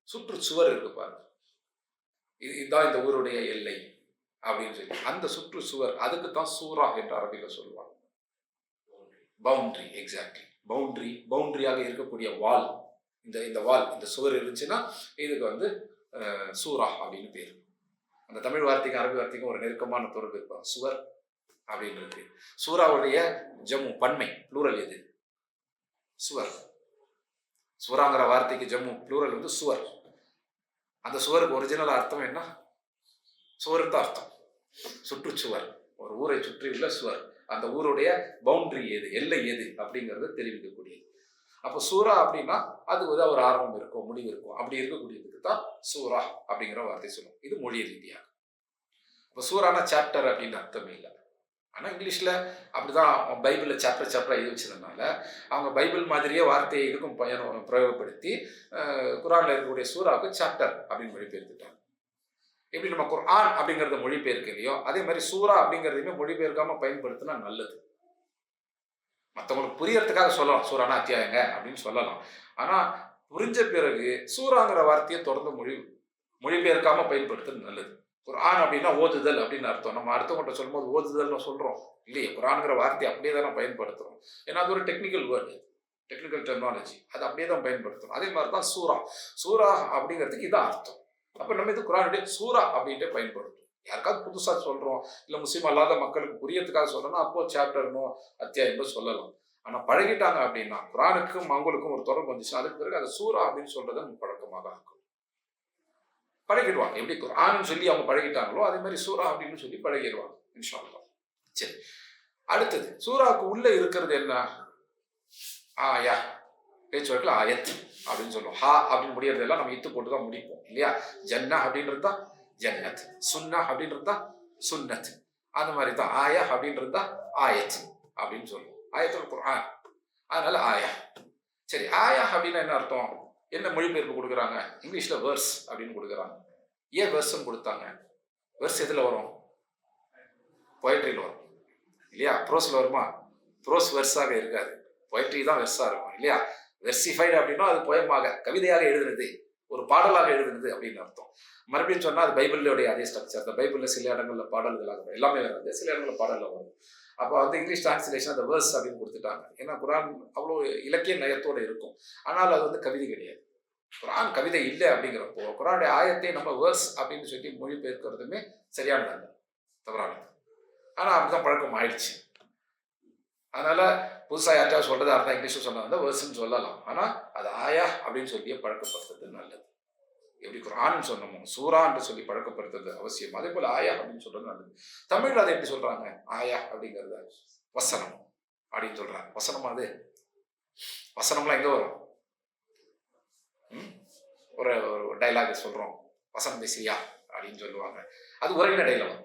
சுற்றுச்சுவர் இருக்கு பாருங்க. இதுதான் இந்த ஊருடைய எல்லை அப்படின்னு சொல்லி அந்த சுற்றுச்சுவர், அதுக்கு தான் சூரா என்று அரபியில் சொல்லுவாங்க. Boundary, exactly boundary. பவுண்டரியாக இருக்கக்கூடிய வால், இந்த வால், இந்த சுவர் இருந்துச்சுன்னா இதுக்கு வந்து சூரா அப்படின்னு பேர். அந்த தமிழ் வார்த்தைக்கும் அரபி வார்த்தைக்கும் ஒரு நெருக்கமான தொடர்பு இருப்பாங்க. சுவர் அப்படின்றது. சூராவுடைய ஜம்மு பன்மை ப்ளூரல் எது? சுவர். சூராங்கிற வார்த்தைக்கு ஜம்மு ப்ளூரல் வந்து சுவர். அந்த சுவருக்கு ஒரிஜினல் அர்த்தம் என்ன? சுவருக்கு தான் அர்த்தம் சுற்றுச்சுவர், ஒரு ஊரை சுற்றியுள்ள சுவர், அந்த ஊருடைய பவுண்டரி எது, எல்லை எது அப்படிங்கிறத தெரிவிக்கக்கூடியது. அப்போ சூரா அப்படின்னா அது வந்து ஒரு ஆரம்பம் இருக்கும், முடிவு இருக்கும். அப்படி இருக்கக்கூடியதுக்கு தான் சூரா அப்படிங்கிற வார்த்தை சொல்லுவோம். இது மொழி ரீதியாக. இப்போ சூரானா சாப்டர் அப்படின்னு அர்த்தம் இல்லை. ஆனால் இங்கிலீஷில் அப்படிதான் பைபிளில் சாப்டர் எழுதி வச்சதுனால அவங்க பைபிள் மாதிரியே வார்த்தையை இதுக்கும் பிரயோகப்படுத்தி குரானில் இருக்கக்கூடிய சூறாவுக்கு சாப்டர் அப்படின்னு மொழிபெயர்த்துட்டாங்க. எப்படி நம்ம குர்ஆன் அப்படிங்கிறத மொழிபெயர்க்க இல்லையோ அதே மாதிரி சூரா அப்படிங்கிறதையுமே மொழிபெயர்க்காம பயன்படுத்தினா நல்லது. மற்றவங்களுக்கு புரியறதுக்காக சொல்லலாம் சூறானா அத்தியாயங்க அப்படின்னு சொல்லலாம். ஆனால் புரிஞ்ச பிறகு சூறாங்கிற வார்த்தையை தொடர்ந்து மொழிபெயர்க்காம பயன்படுத்துறது நல்லது. குர்ஆன் அப்படின்னா ஓதுதல் அப்படின்னு அர்த்தம். நம்ம அடுத்தவங்கள்ட்ட சொல்லும்போது ஓதுதல்னு சொல்கிறோம் இல்லையே, குர்ஆன்ங்கிற வார்த்தையை அப்படியே தான் நம்ம பயன்படுத்துகிறோம். ஏன்னா அது ஒரு டெக்னிக்கல் வேர்டு, டெக்னிக்கல் டெக்னாலஜி, அது அப்படியே தான் பயன்படுத்துகிறோம். அதே மாதிரி தான் சூரா. சூரா அப்படிங்கிறதுக்கு இதான் அர்த்தம். அப்போ நம்ம இது குர்ஆனுடைய சூரா அப்படின்ட்டு பயன்படுத்தும். யாருக்காவது புதுசாக சொல்கிறோம் இல்லை முஸ்லீம் அல்லாத மக்களுக்கு புரியறதுக்காக சொல்கிறோன்னா அப்போ சாப்டர்னோ அத்தியாயமோ சொல்லலாம். ஆனால் பழகிட்டாங்க அப்படின்னா குர்ஆனுக்கும் அவங்களுக்கும் ஒரு தொடர்பு வந்துச்சுன்னா அதுக்கு பிறகு அதை சூரா அப்படின்னு சொல்கிறத நம்ம பழக்கமாக இருக்கும். பழகிடுவாங்க. எப்படி குர்ஆன்னு சொல்லி அவங்க பழகிட்டாங்களோ அதே மாதிரி சூரா அப்படின்னு சொல்லி பழகிடுவாங்க இன்ஷா அல்லாஹ். சரி, அடுத்தது சூராவுக்கு உள்ள இருக்கிறது என்ன? ஆயா, பேச்சு வழக்கில் ஆயத் அப்படின்னு சொல்லுவோம். ஹா அப்படின்னு முடியறதெல்லாம் நம்ம இத்து போட்டு தான் முடிப்போம் இல்லையா? ஜன்னா அப்படின்றது தான் ஜன்னத், சுன்னா அப்படின்றது தான் சுன்னத், அந்த மாதிரி தான் ஆயா அப்படின்றது தான் ஆயத் அப்படின்னு சொல்லுவோம். ஆயத்துல் குர்ஆன், அதனால ஆயா. சரி, ஆயா அப்படின்னா என்ன அர்த்தம்? என்ன மொழிபெயர்ப்பு கொடுக்குறாங்க? இங்கிலீஷில் வேர்ஸ் அப்படின்னு கொடுக்குறாங்க. ஏன் வேர்ஸ்ன்னு கொடுத்தாங்க? வேர்ஸ் எதில் வரும்? பொயட்ரியில் வரும் இல்லையா? ப்ரோஸில் வருமா? ப்ரோஸ் வெர்ஸாக இருக்காது, பொயட்ரி தான் வெர்ஸாக இருக்கும் இல்லையா? வெர்சிஃபைடு அப்படின்னா அது போயமாக, கவிதையாக எழுதுனது, ஒரு பாடலாக எழுதுனது அப்படின்னு அர்த்தம். மறுபடியும் சொன்னால் அது பைபிளுடைய அதே ஸ்ட்ரக்சர். அந்த பைபிளில் சில இடங்களில் பாடல்களாக வரும், எல்லாமே வராது, சில இடங்களில் பாடலில் வரும். அப்போ வந்து இங்கிலீஷ் டிரான்ஸ்லேஷன் அந்த வேர்ஸ் அப்படின்னு கொடுத்துட்டாங்க. ஏன்னா குர்ஆன் அவ்வளோ இலக்கிய நயத்தோடு இருக்கும், ஆனால் அது வந்து கவிதை கிடையாது. குர்ஆன் கவிதை இல்லை அப்படிங்கிறப்போ குர்ஆனுடைய ஆயத்தை நம்ம வேர்ஸ் அப்படின்னு சொல்லி மொழிபெயர்க்கிறதுமே சரியானது, தவறானது. ஆனால் அப்படிதான் பழக்கம் ஆயிடுச்சு. அதனால புதுசாக யார்ட்டாவது சொல்றதா இருந்தால் இங்கிலீஷில் சொன்னா வேர்ஸ்ன்னு சொல்லலாம். ஆனால் அது ஆயா அப்படின்னு சொல்லியே பழக்கப்படுத்துறது நல்லது. எப்படி குர்ஆன்னு சொன்னோமோ சூரா என்று சொல்லி பழக்கப்படுத்துறது அவசியம், அதே போல ஆயா அப்படின்னு சொல்றது நல்லது. தமிழ்ல அதை எப்படி சொல்றாங்க? ஆயா அப்படிங்கிறத வசனம் அப்படின்னு சொல்றாங்க. வசனம், அது வசனம்லாம் எங்க வரும்? ஒரு டைலாக் சொல்றோம், வசனம் பேசியா அப்படின்னு சொல்லுவாங்க. அது உரைநடையில வரும்.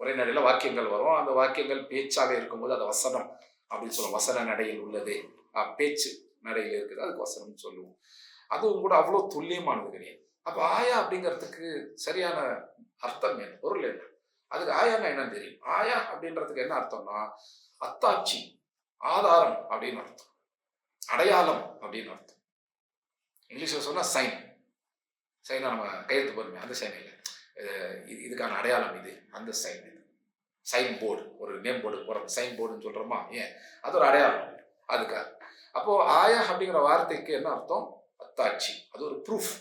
உரைநடையில வாக்கியங்கள் வரும். அந்த வாக்கியங்கள் பேச்சாக இருக்கும்போது அது வசனம் அப்படின்னு சொல்லுவோம். வசன நடையில் உள்ளது, பேச்சு நடையில் இருக்குது, அதுக்கு வசனம் சொல்லுவோம். அதுவும் கூட அவ்வளோ துல்லியமானது கிடையாது. அப்போ ஆயா அப்படிங்கிறதுக்கு சரியான அர்த்தம் என்ன, பொருள் என்ன? அதுக்கு ஆயான்னா என்னன்னு தெரியும். ஆயா அப்படின்றதுக்கு என்ன அர்த்தம்னா அத்தாட்சி, ஆதாரம் அப்படின்னு அர்த்தம், அடையாளம் அப்படின்னு அர்த்தம். இங்கிலீஷ்ல சொன்னா சைன். சைனா நம்ம கையெழுத்து போடுமே அந்த சைன் இல்லை, இதுக்கான அடையாளம் இது, அந்த சைன். இது சைன் போர்டு, ஒரு நேம் போர்டு போகிறோம், சைன் போர்டுன்னு சொல்கிறோமா, ஏன் அது ஒரு அடையாளம் அதுக்காக. அப்போது ஆயா அப்படிங்கிற வார்த்தைக்கு என்ன அர்த்தம்? அத்தாட்சி, அது ஒரு ப்ரூஃப்,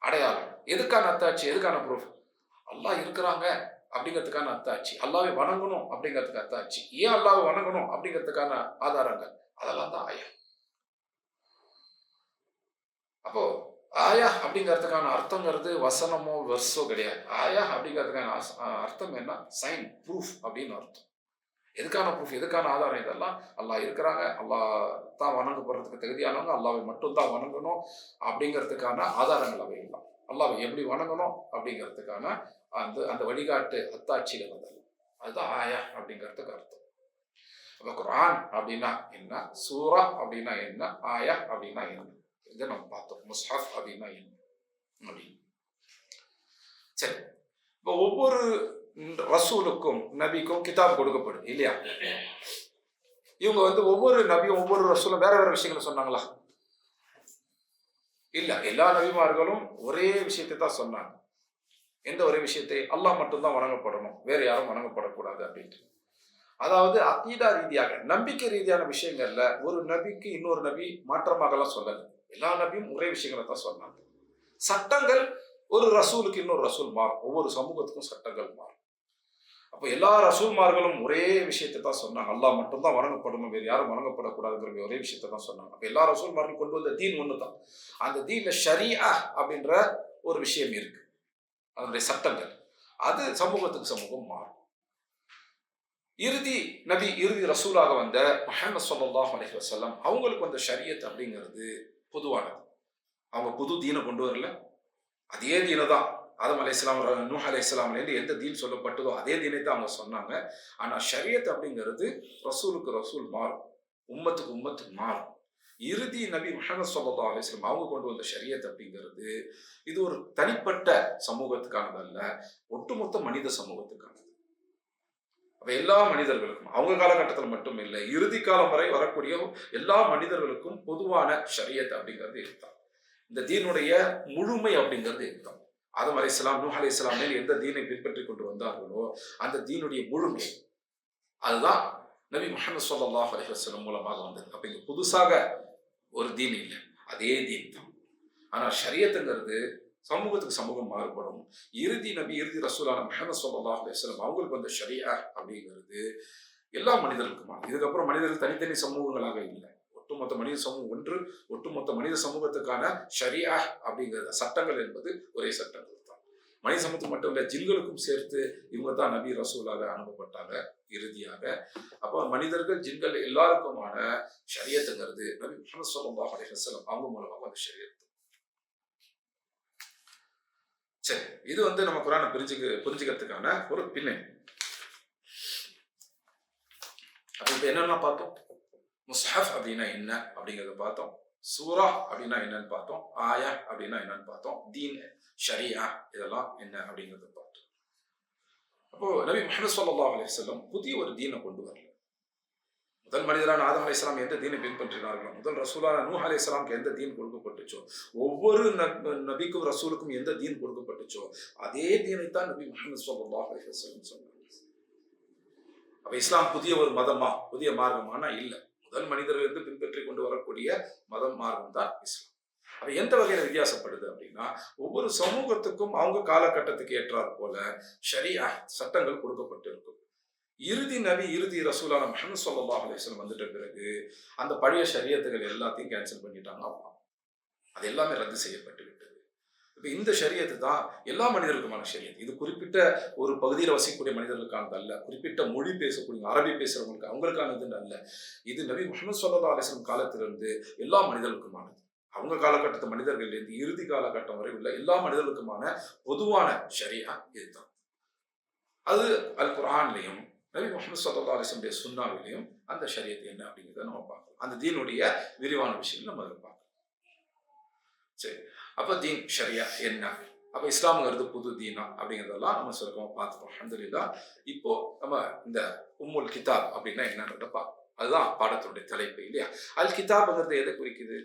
அடையாளம். எதுக்கான அத்தாட்சி, எதுக்கான ப்ரூஃப்? அல்லாஹ் இருக்கிறாங்க அப்படிங்கிறதுக்கான அத்தாட்சி, அல்லாஹ்வை வணங்கணும் அப்படிங்கிறதுக்கு அத்தாட்சி, ஏன் அல்லாஹ்வை வணங்கணும் அப்படிங்கிறதுக்கான ஆதாரங்கள், அதெல்லாம் தான் ஆயா. அப்போ ஆயா அப்படிங்கிறதுக்கான அர்த்தங்கிறது வசனமோ வெர்ஸோ கிடையாது. ஆயா அப்படிங்கிறதுக்கான அர்த்தம் என்ன? சைன், ப்ரூஃப் அப்படின்னு அர்த்தம். எதுக்கான ப்ரூஃப், எதுக்கான ஆதாரம்? இதெல்லாம் அல்லாஹ் இருக்கிறாங்க, அல்லாஹ் தான் வணங்கப்படுறதுக்கு தகுதியானவங்க, அல்லாஹ்வை மட்டும்தான் வணங்கணும் அப்படிங்கிறதுக்கான ஆதாரங்கள் அவை எல்லாம். அல்லாஹ்வை எப்படி வணங்கணும் அப்படிங்கிறதுக்கான அந்த வழிகாட்டு அத்தாட்சிகள் அதெல்லாம், அதுதான் ஆயா அப்படிங்கிறதுக்கு அர்த்தம். அப்போ குர்ஆன் அப்படின்னா என்ன, சூரா அப்படின்னா என்ன, ஆயா அப்படின்னா என்ன, இதை நம்ம பார்த்தோம். முஸ்ஹஃப் அப்படின்னா என்ன அப்படின்னு. சரி, இப்போ ஒவ்வொரு ரசூலுக்கும் நபிக்கும் கிதாப் கொடுக்கப்படுது இல்லையா? இவங்க வந்து ஒவ்வொரு நபியும் ஒவ்வொரு ரசூலும் வேற வேற விஷயங்களை சொன்னாங்களா? இல்ல, எல்லா நபிமார்களும் ஒரே விஷயத்தை தான் சொன்னாங்க. எந்த ஒரே விஷயத்தை? அல்லாஹ் மட்டும்தான் வணங்கப்படணும், வேற யாரும் வணங்கப்படக்கூடாது அப்படின்ட்டு. அதாவது அகீதா ரீதியாக, நம்பிக்கை ரீதியான விஷயங்கள்ல ஒரு நபிக்கு இன்னொரு நபி மாற்றமாகலாம் சொல்லல. எல்லா நபியும் ஒரே விஷயங்களை தான் சொன்னாங்க. சட்டங்கள் ஒரு ரசூலுக்கு இன்னொரு ரசூல் மாறும், ஒவ்வொரு சமூகத்துக்கும் சட்டங்கள் மாறும். அப்போ எல்லா ரசூல்மார்களும் ஒரே விஷயத்தை தான் சொன்னாங்க, அல்லாஹ் மட்டும்தான் வணங்கப்படணும், வேறு யாரும் வணங்கப்படக்கூடாதுங்கிற ஒரே விஷயத்தை தான் சொன்னாங்க. அப்போ எல்லா ரசூல்மார்களும் கொண்டு வந்த தீன் ஒன்று தான். அந்த தீன்ல ஷரீஅ அப்படின்ற ஒரு விஷயம் இருக்கு, அதனுடைய சட்டங்கள். அது சமூகத்துக்கு சமூகம் மாறும். இறுதி நபி, இறுதி ரசூலாக வந்த முஹம்மது ஸல்லல்லாஹு அலைஹி வஸல்லம் அவங்களுக்கு வந்த ஷரியத் அப்படிங்கிறது பொதுவானது. அவங்க புது தீனை கொண்டு வரல, அதே தீனை தான் ஆதம் அலைஹிஸ்ஸலாம், நூஹ் அலைஹிஸ்ஸலாம்லேருந்து எந்த தீன் சொல்லப்பட்டதோ அதே தீனை தான் அவங்க சொன்னாங்க. ஆனால் ஷரியத் அப்படிங்கிறது ரசூலுக்கு ரசூல் மாறும், உம்மத்துக்கு உம்மத்து மாறும். இறுதி நபி முஹம்மது ஸல்லல்லாஹு அலைஹி வஸல்லம் அவங்க கொண்டு வந்த ஷரியத் அப்படிங்கிறது இது ஒரு தனிப்பட்ட சமூகத்துக்கானதல்ல, ஒட்டுமொத்த மனித சமூகத்துக்கானது. அப்ப எல்லா மனிதர்களுக்கும், அவங்க காலகட்டத்தில் மட்டும் இல்லை, இறுதி காலம் வரை வரக்கூடிய எல்லா மனிதர்களுக்கும் பொதுவான ஷரியத் அப்படிங்கிறது இதுதான். இந்த தீனுடைய முழுமை அப்படிங்கிறது இதுதான். ஆதம் அலைஹிஸ்ஸலாம், நூஹ் அலைஹிஸ்ஸலாம் எந்த தீனை பின்பற்றி கொண்டு வந்தார்களோ அந்த தீனுடைய முழுமை அதுதான் நபி முஹம்மது ஸல்லல்லாஹு அலைஹி வஸல்லம் மூலமாக வந்தது. அப்ப இங்க புதுசாக ஒரு தீன் இல்லை, அதே தீன் தான். ஆனால் ஷரியத்துங்கிறது சமூகத்துக்கு சமூகம் மாறுபடும். இறுதி நபி, இறுதி ரசூலான முஹம்மது ஸல்லல்லாஹு அலைஹி வஸல்லம் அவங்களுக்கு வந்த ஷரியா அப்படிங்கிறது எல்லா மனிதர்களுக்குமான. இதுக்கப்புறம் மனிதர்கள் தனித்தனி சமூகங்களாக இல்லை, ஒட்டுமொத்த மனித சமூகம் ஒன்று, ஒட்டுமொத்த மனித சமூகத்துக்கான ஷரியா அப்படிங்கிற சட்டங்கள் என்பது ஒரே சட்டங்கள் தான். மனித சமூகத்துக்கு மட்டும் இல்லை, ஜின்களுக்கும் சேர்த்து இவங்க தான் நபி ரசூலாக அனுப்பப்பட்டாங்க இறுதியாக. அப்போ மனிதர்கள், ஜின்கள் எல்லாருக்குமான ஷரியத்துங்கிறது நபி முஹம்மது ஸல்லல்லாஹு அலைஹி வஸல்லம் அவங்க மூலமாக அந்த ஷரியத். சரி, இது நம்ம குர்ஆனை புரிஞ்சுக்கிறதுக்கான ஒரு பின்னணி. அப்ப இப்ப என்னெல்லாம் பார்த்தோம்? முஸ்ஹஃப் அப்படின்னா என்ன அப்படிங்கிறத பார்த்தோம், சூரா அப்படின்னா என்னன்னு பார்த்தோம், ஆயா அப்படின்னா என்னன்னு பார்த்தோம், தீன், ஷரியா இதெல்லாம் என்ன அப்படிங்கிறத பார்த்தோம். அப்போ நபி முஹம்மது ஸல்லல்லாஹு அலைஹி வஸல்லம் புதிய ஒரு தீனை கொண்டு வரல. முதல் மனிதரான ஆதம் அலைஹிஸ்ஸலாம் எந்த தீனை பின்பற்றினார்களோ, முதல் ரசூலான நூஹ் அலைஹிஸ்ஸலாமுக்கு எந்த தீன் கொடுக்கப்பட்டுச்சோ, ஒவ்வொரு நபிக்கும் ரசூலுக்கும் எந்த தீன் கொடுக்கப்பட்டுச்சோ அதே தீனைத்தான் நபி முஹம்மது ஸல்லல்லாஹு அலைஹி வஸல்லம் சொன்னாங்க. அப்ப இஸ்லாம் புதிய ஒரு மதமா, புதிய மார்க்கமானா இல்லை, முதல் மனிதர்கள் பின்பற்றி கொண்டு வரக்கூடிய மதம், மார்க்கம் தான் இஸ்லாம். அப்ப எந்த வகையில வித்தியாசப்படுது அப்படின்னா, ஒவ்வொரு சமூகத்துக்கும் அவங்க காலகட்டத்துக்கு ஏற்றார் போல ஷரியா சட்டங்கள் கொடுக்கப்பட்டு இருக்கும். இறுதி நபி, இறுதி ரசூலான முஹம்மது ஸல்லல்லாஹு அலைஹி வஸல்லம் வந்துட்ட பிறகு அந்த பழைய ஷரியத்துகள் எல்லாத்தையும் கேன்சல் பண்ணிட்டாங்க. அது எல்லாமே ரத்து செய்யப்பட்டு விட்டது. இப்ப இந்த ஷரியத்து தான் எல்லா மனிதர்களுக்குமான ஷரியத். இது குறிப்பிட்ட ஒரு பகுதியில் வசிக்கக்கூடிய மனிதர்களுக்கானது அல்ல, குறிப்பிட்ட மொழி பேசக்கூடிய அரபி பேசுறவங்களுக்கு அவங்களுக்கானது அல்ல. இது நபி முஹம்மது ஸல்லல்லாஹு அலைஹி வஸல்லம் காலத்திலிருந்து எல்லா மனிதர்களுக்குமானது. அவங்க காலகட்டத்து மனிதர்களிலிருந்து இறுதி காலகட்டம் வரை உள்ள எல்லா மனிதர்களுக்குமான பொதுவான ஷரியா இதுதான். அது அல் குர்ஆன்லையும் நபி முஹம்மது ஸல்லல்லாஹு அலைஹி வஸல்லம் சுன்னாவிலையும் அந்த ஷரியத் என்ன அப்படிங்கிறத நம்ம பார்க்கலாம். அந்த தீனுடைய விரிவான விஷயங்கள் நம்ம பார்க்கலாம். சரி, அப்ப தீன் ஷரியா என்ன, அப்ப இஸ்லாம்ங்கிறது புது தீனா அப்படிங்கிறதெல்லாம் நம்ம சுருக்கமாக பார்த்துப்போம். அல்ஹம்துலில்லாஹ். இப்போ நம்ம இந்த உம்முல் கிதாப் அப்படின்னா என்னன்றத பார்ப்போம். அதுதான் பாடத்தினுடைய தலைப்பு இல்லையா? அல் கிதாப்ங்கிறது எதை குறிக்குது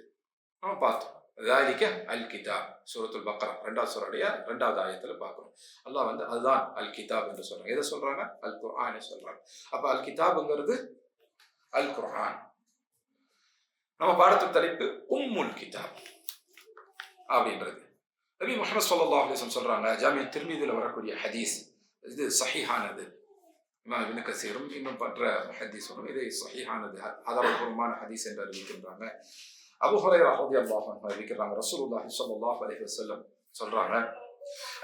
நம்ம பார்த்தோம். ذَلِكَ அல் கிதாப், சூரத்துல் பக்ரா 2வது சூராவுடைய 2வது ஆயத்துல பார்க்கிறோம். அல்லாஹ் அதுதான் அல் கிதாப் என்று சொல்றாங்க. எதை சொல்றாங்க? அல் குர்ஆனை சொல்றாங்க. அப்ப அல் கிதாப்ங்கிறது அல் குர்ஆன். நம்ம பாடத்தின் தலைப்பு உம்முல் கிதாப் அப்படின்றது. நபி முஹம்மது ஸல்லல்லாஹு அலைஹி வஸல்லம் சொல்றாங்க, ஜாமிஅ திர்மிதியில் வரக்கூடிய ஹதீஸ், இது சஹீஹானது. இமாம் இப்னு கஸீரும் இன்னும் பற்ற ஹதீஸும் இதை சஹீஹானது, ஆதாரபூர்வமான ஹதீஸ் என்று அறிவிக்கின்றாங்க. அபூ ஹுரைரா ரலியல்லாஹு அன்ஹு அறிவிக்கிறாங்க, ரசூலுல்லாஹி ஸல்லல்லாஹு அலைஹி வஸல்லம் சொல்றாங்க,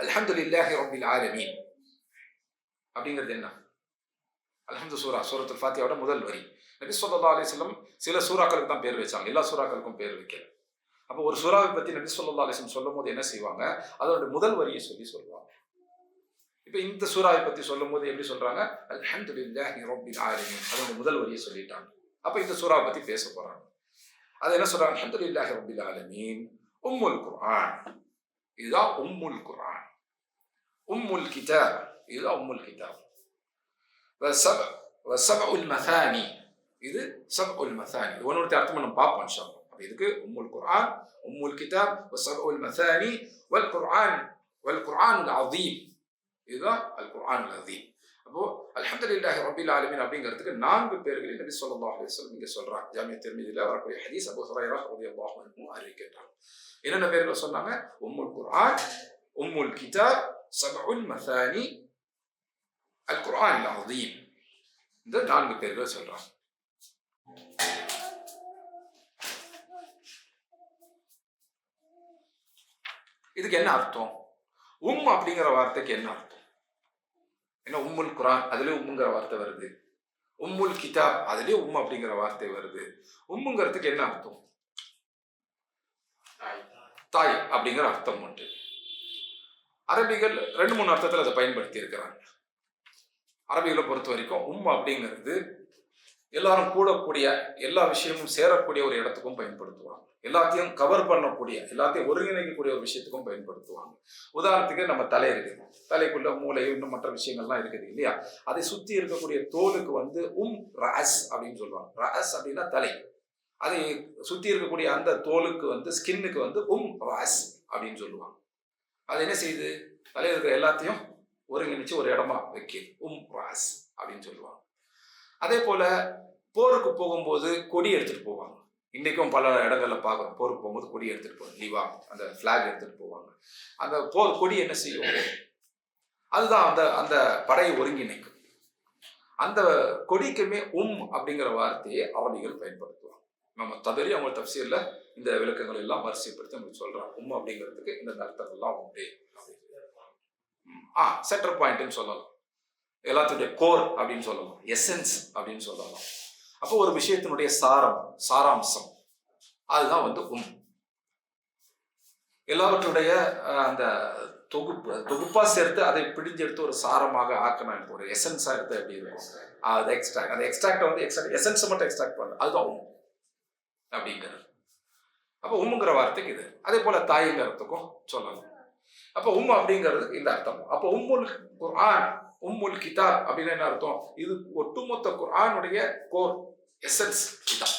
அல்ஹம்துலில்லாஹி ரப்பில் ஆலமீன் அப்படிங்கிறது என்ன? அல்ஹம்து சூரத்துல் ஃபாத்திஹாவோட முதல் வரி. நபி ஸல்லல்லாஹு அலைஹி வஸல்லம் சில சூறாக்களுக்கு தான் பேர் வச்சாங்க, எல்லா சூறாக்களுக்கும் பேர் வைக்கல. அப்போ ஒரு சூறாவை பத்தி நபி ஸல்லல்லாஹு அலைஹி வஸல்லம் சொல்லும் போது என்ன செய்வாங்க? அதோட முதல் வரியை சொல்லுவாங்க. இப்ப இந்த சூறாவை பத்தி சொல்லும் போது எப்படி சொல்றாங்க? அல்ஹம்துலில்லாஹி ரப்பில் ஆலமீன், அதோட முதல் வரியை சொல்லிட்டாங்க. அப்ப இந்த சூறாவை பத்தி பேச போறாங்க. அது என்ன சொல்றாங்க? அல்ஹம்துலில்லாஹி ரப்பில் ஆலமீன் உம்முல் குர்ஆன், இதுதான் உம்முல் குர்ஆன். உம்முல் கிதாப், இதுதான் உம்முல் கிதாப். வசபஉல் மசானி, இது சபஉல் மசானி. ஒவ்வொரு அர்த்தம் நம்ம பார்ப்போம் இன்ஷா அல்லாஹ். அப்ப இதுக்கு உம்முல் குர்ஆன், உம்முல் கிதாப், வசபஉல் மசானி வல் குர்ஆனுல் அதீம், இதுதான் அல் குர்ஆனுல் அதீம். அப்போ அல்ஹம்துலில்லாஹி ரப்பில் ஆலமீன் அப்படிங்கிறதுக்கு 4 பேர்களை நபி ஸல்லல்லாஹு அலைஹி வஸல்லம் இங்க சொல்றாங்க. ஜாமிஅ திர்மிதியில வரக்கூடிய ஹதீஸ் அபூ ஹுரைரா ரலியல்லாஹு அன்ஹு அறிவிக்கிறாங்க. என்னென்ன பேர்கள் சொன்னாங்க? உம்முல் குர்ஆன், உம்முல் கிதாப், சபஉல் மசானி, அல் குர்ஆனுல் அதீம். இந்த 4 பேர்கள் சொல்றாங்க. இதுக்கு என்ன அர்த்தம்? அப்படிங்கிற வார்த்தைக்கு என்ன அர்த்தம்? ஏன்னா உம்முல் குரான் அதுலயே உம்முங்கிற வார்த்தை வருது, உம்முல் கிதாப் அதுலயே அப்படிங்கிற வார்த்தை வருது. உம்முங்கிறதுக்கு என்ன அர்த்தம்? தாய் அப்படிங்கிற அர்த்தம் உண்டு. அரபிகள் 2-3 அர்த்தத்தில் அதை பயன்படுத்தி இருக்கிறாங்க. அரபிகளை பொறுத்த வரைக்கும் அப்படிங்கிறது எல்லாரும் கூடக்கூடிய எல்லா விஷயமும் சேரக்கூடிய ஒரு இடத்துக்கும் பயன்படுத்துவாங்க. எல்லாத்தையும் கவர் பண்ணக்கூடிய, எல்லாத்தையும் ஒருங்கிணைக்கக்கூடிய ஒரு விஷயத்துக்கும் பயன்படுத்துவாங்க. உதாரணத்துக்கு நம்ம தலை இருக்குது, தலைக்குள்ள மூளை இன்னும் மற்ற விஷயங்கள்லாம் இருக்குது இல்லையா? அதை சுற்றி இருக்கக்கூடிய தோலுக்கு ராஸ் அப்படின்னு சொல்லுவாங்க. ராஸ் அப்படின்னா தலை. அதை சுற்றி இருக்கக்கூடிய அந்த தோலுக்கு ஸ்கின்னுக்கு ராஸ் அப்படின்னு சொல்லுவாங்க. அது என்ன செய்யுது? தலையில் இருக்கிற எல்லாத்தையும் ஒருங்கிணைச்சு ஒரு இடமா வைக்கிது. ராஸ் அப்படின்னு சொல்லுவாங்க. அதே போல போருக்கு போகும்போது கொடி எடுத்துட்டு போவாங்க. இன்னைக்கும் பல இடங்கள்ல பார்க்குறோம், போருக்கு போகும்போது கொடி எடுத்துட்டு போவாங்க. லிவா அந்த பிளாக் எடுத்துட்டு போவாங்க. அந்த போர் கொடி என்ன செய்யும்? அதுதான் அந்த அந்த படையை ஒருங்கிணைக்கும். அந்த கொடிக்குமே அப்படிங்கிற வார்த்தையை அரபிகள் பயன்படுத்துவாங்க. நம்ம தபரி அவங்க தப்சீர்ல இந்த விளக்கங்கள் எல்லாம் வரிசைப்படுத்தி நமக்கு சொல்றாங்க. அப்படிங்கிறதுக்கு இந்த அர்த்தங்கள்லாம் உண்டு. சென்டர் பாயிண்ட்னு சொல்லலாம், எல்லாத்துடைய கோர் அப்படின்னு சொல்லலாம், எசன்ஸ் அப்படின்னு சொல்லலாம். அப்போ ஒரு விஷயத்தினுடைய சாராம்சம் அதுதான் எல்லாவற்றுடைய அந்த தொகுப்பா சேர்த்து அதை பிடிஞ்செடுத்து ஒரு சாரமாக ஆக்கணும். எனக்கு ஒரு எசன்ஸா எடுத்து எப்படி இருக்கும், அது எக்ஸ்ட்ராக்ட், அந்த எக்ஸ்ட்ராக்டை எசன்ஸை மட்டும் எக்ஸ்ட்ராக்ட் பண்ணு, அதுதான் அப்படிங்கிறது. அப்போ உம்முங்கிற வார்த்தைக்கு இது. அதே போல தாய்ங்கிறதுக்கும் சொல்லலாம். அப்போ அப்படிங்கிறது இந்த அர்த்தம். அப்போ உம்முல் குர்ஆன், உம்முல் கிதாப் அப்படின்னு என்ன அர்த்தம்? இது ஒட்டுமொத்த குர்ஆனுடைய கோர் எசன்ஸ். இதுதான்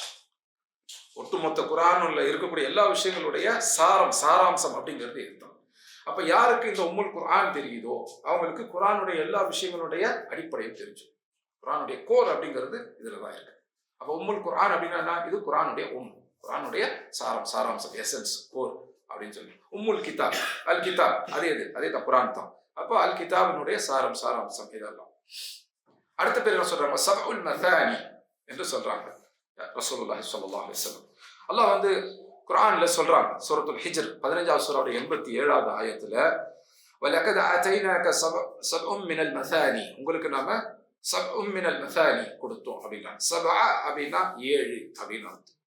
ஒட்டுமொத்த குர்ஆன்ல இருக்கக்கூடிய எல்லா விஷயங்களுடைய சாராம்சம் அப்படிங்கிறது இதுதான். அப்ப யாருக்கு இந்த உம்முல் குர்ஆன் தெரியுதோ அவங்களுக்கு குர்ஆனுடைய எல்லா விஷயங்களுடைய அடிப்படையும் தெரிஞ்சு. குர்ஆனுடைய கோர் அப்படிங்கிறது இதுலதான் இருக்கு. அப்ப உம்முல் குர்ஆன் அப்படின்னா இது குர்ஆனுடைய குர்ஆனுடைய சாராம்சம், எசன்ஸ், கோர் அப்படின்னு சொல்லி. உம்முல் கிதாப், அல் கிதாப் அதே தான், குர்ஆன் தான். அப்போ அல் கிதாபினுடைய சாராம்சம் இதெல்லாம். அடுத்த பேர் என்ன சொல்றாங்க? சபஉல் மதானி என்று சொல்றாங்க ரசூலுல்லாஹி ஸல்லல்லாஹு அலைஹி வஸல்லம். அல்லாஹ் குர்ஆன்ல சொல்றாங்க, சூரத்துல் ஹிஜ்ர் 15வது சூராவுடைய 87வது ஆயத்துல, வலகத் ஆதைனாக சபஉம் மினல் மதானி, உங்களுக்கு நாம சபஉம் மினல் மதானி கொடுத்தோம் அப்படின்னா. சபஅ அப்படின்னா 7 அப்படின்னு அர்த்தம்.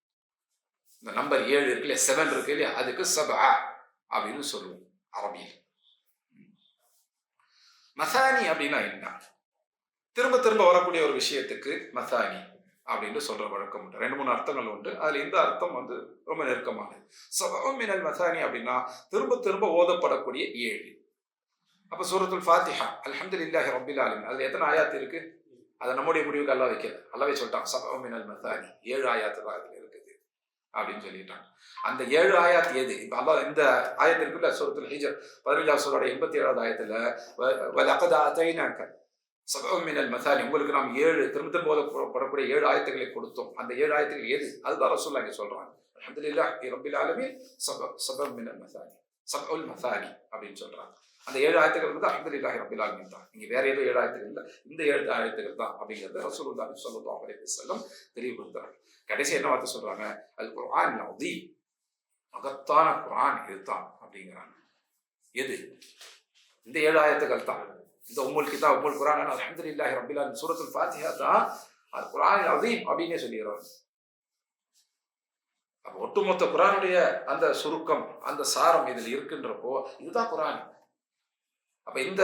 இந்த நம்பர் 7 இருக்கு இல்லையா, 7 இருக்கு இல்லையா, அதுக்கு சபஅ அப்படின்னு சொல்லுவோம் அரபியில். மசானி அப்படின்னா என்ன? திரும்ப திரும்ப வரக்கூடிய ஒரு விஷயத்துக்கு மசானி அப்படின்னு சொல்ற வழக்கம் உண்டு. 2-3 அர்த்தங்கள் உண்டு. அதுல இந்த அர்த்தம் ரொம்ப நெருக்கமானது. சபஉம் மினல் மசானி அப்படின்னா திரும்ப திரும்ப ஓதப்படக்கூடிய 7. அப்ப சூரத்துல் ஃபாத்திஹா அல்ஹம்துலில்லாஹி ரப்பில் ஆலமீன், அதுல எத்தனை ஆயாத் இருக்கு? அதை நம்முடைய முடிவுக்கு அல்லாஹ் வைக்கல, அல்லாஹ்வே சொல்லிட்டான் சபஉம் மினல் மசானி, 7 ஆயாத்து தான் அதுல இருக்குது அப்படின்னு சொல்லிட்டாங்க. அந்த 7 ஆயாத் எது? இப்ப அல்லாஹ் இந்த ஆயத்திற்குள்ள சூரத்துல் ஹிஜ்ர் 15வது சூராவுடைய 87வது ஆயத்துல வலகத் ஆதைனாக சபஉம் மினல் மசானி, உங்களுக்கு நாம் 7 திரும்ப திரும்ப ஓதப்படக்கூடிய 7 ஆயத்துக்களை கொடுத்தோம். அந்த 7 ஆயத்துக்கள் எது? அதுதான் ரசூலுல்லாஹ் இங்க சொல்றாங்க. அல்ஹம்துலில்லாஹி ரப்பில் ஆலமீன் சபஉம் மினல் மசானி, சபஉல் மசானி அப்படின்னு சொல்றாங்க. அந்த 7 ஆயத்துக்கள் அல்ஹம்துலில்லாஹி ரப்பில் ஆலமீன் தான். நீங்க வேற ஏதோ 7 ஆயத்துக்கள் இல்லை, இந்த 7 ஆயத்துக்கள் தான் அப்படிங்கிறத ரசூலுல்லாஹி ஸல்லல்லாஹு அலைஹி வஸல்லம் தெளிவுபடுத்துறாங்க. கடைசி என்ன வார்த்தை சொல்றாங்க? அல் குர்ஆன் அதீம், மகத்தான குர்ஆன் இதுதான் அப்படிங்கிறாங்க. எது? இந்த 7 ஆயத்துக்கள் தான். இந்த உம்முல் கிதாப், உம்முல் குர்ஆன், அல்ஹம்துலில்லாஹி ரப்பில் ஆலமீன், சூரத்துல் ஃபாத்திஹா தான் அல் குர்ஆன் அதீம் அப்படினே சொல்லிடுறாங்க. அப்ப ஒட்டுமொத்த குர்ஆனுடைய அந்த சுருக்கம், அந்த சாரம் இதில் இருக்கின்றப்போ இதுதான் குர்ஆன். அப்ப இந்த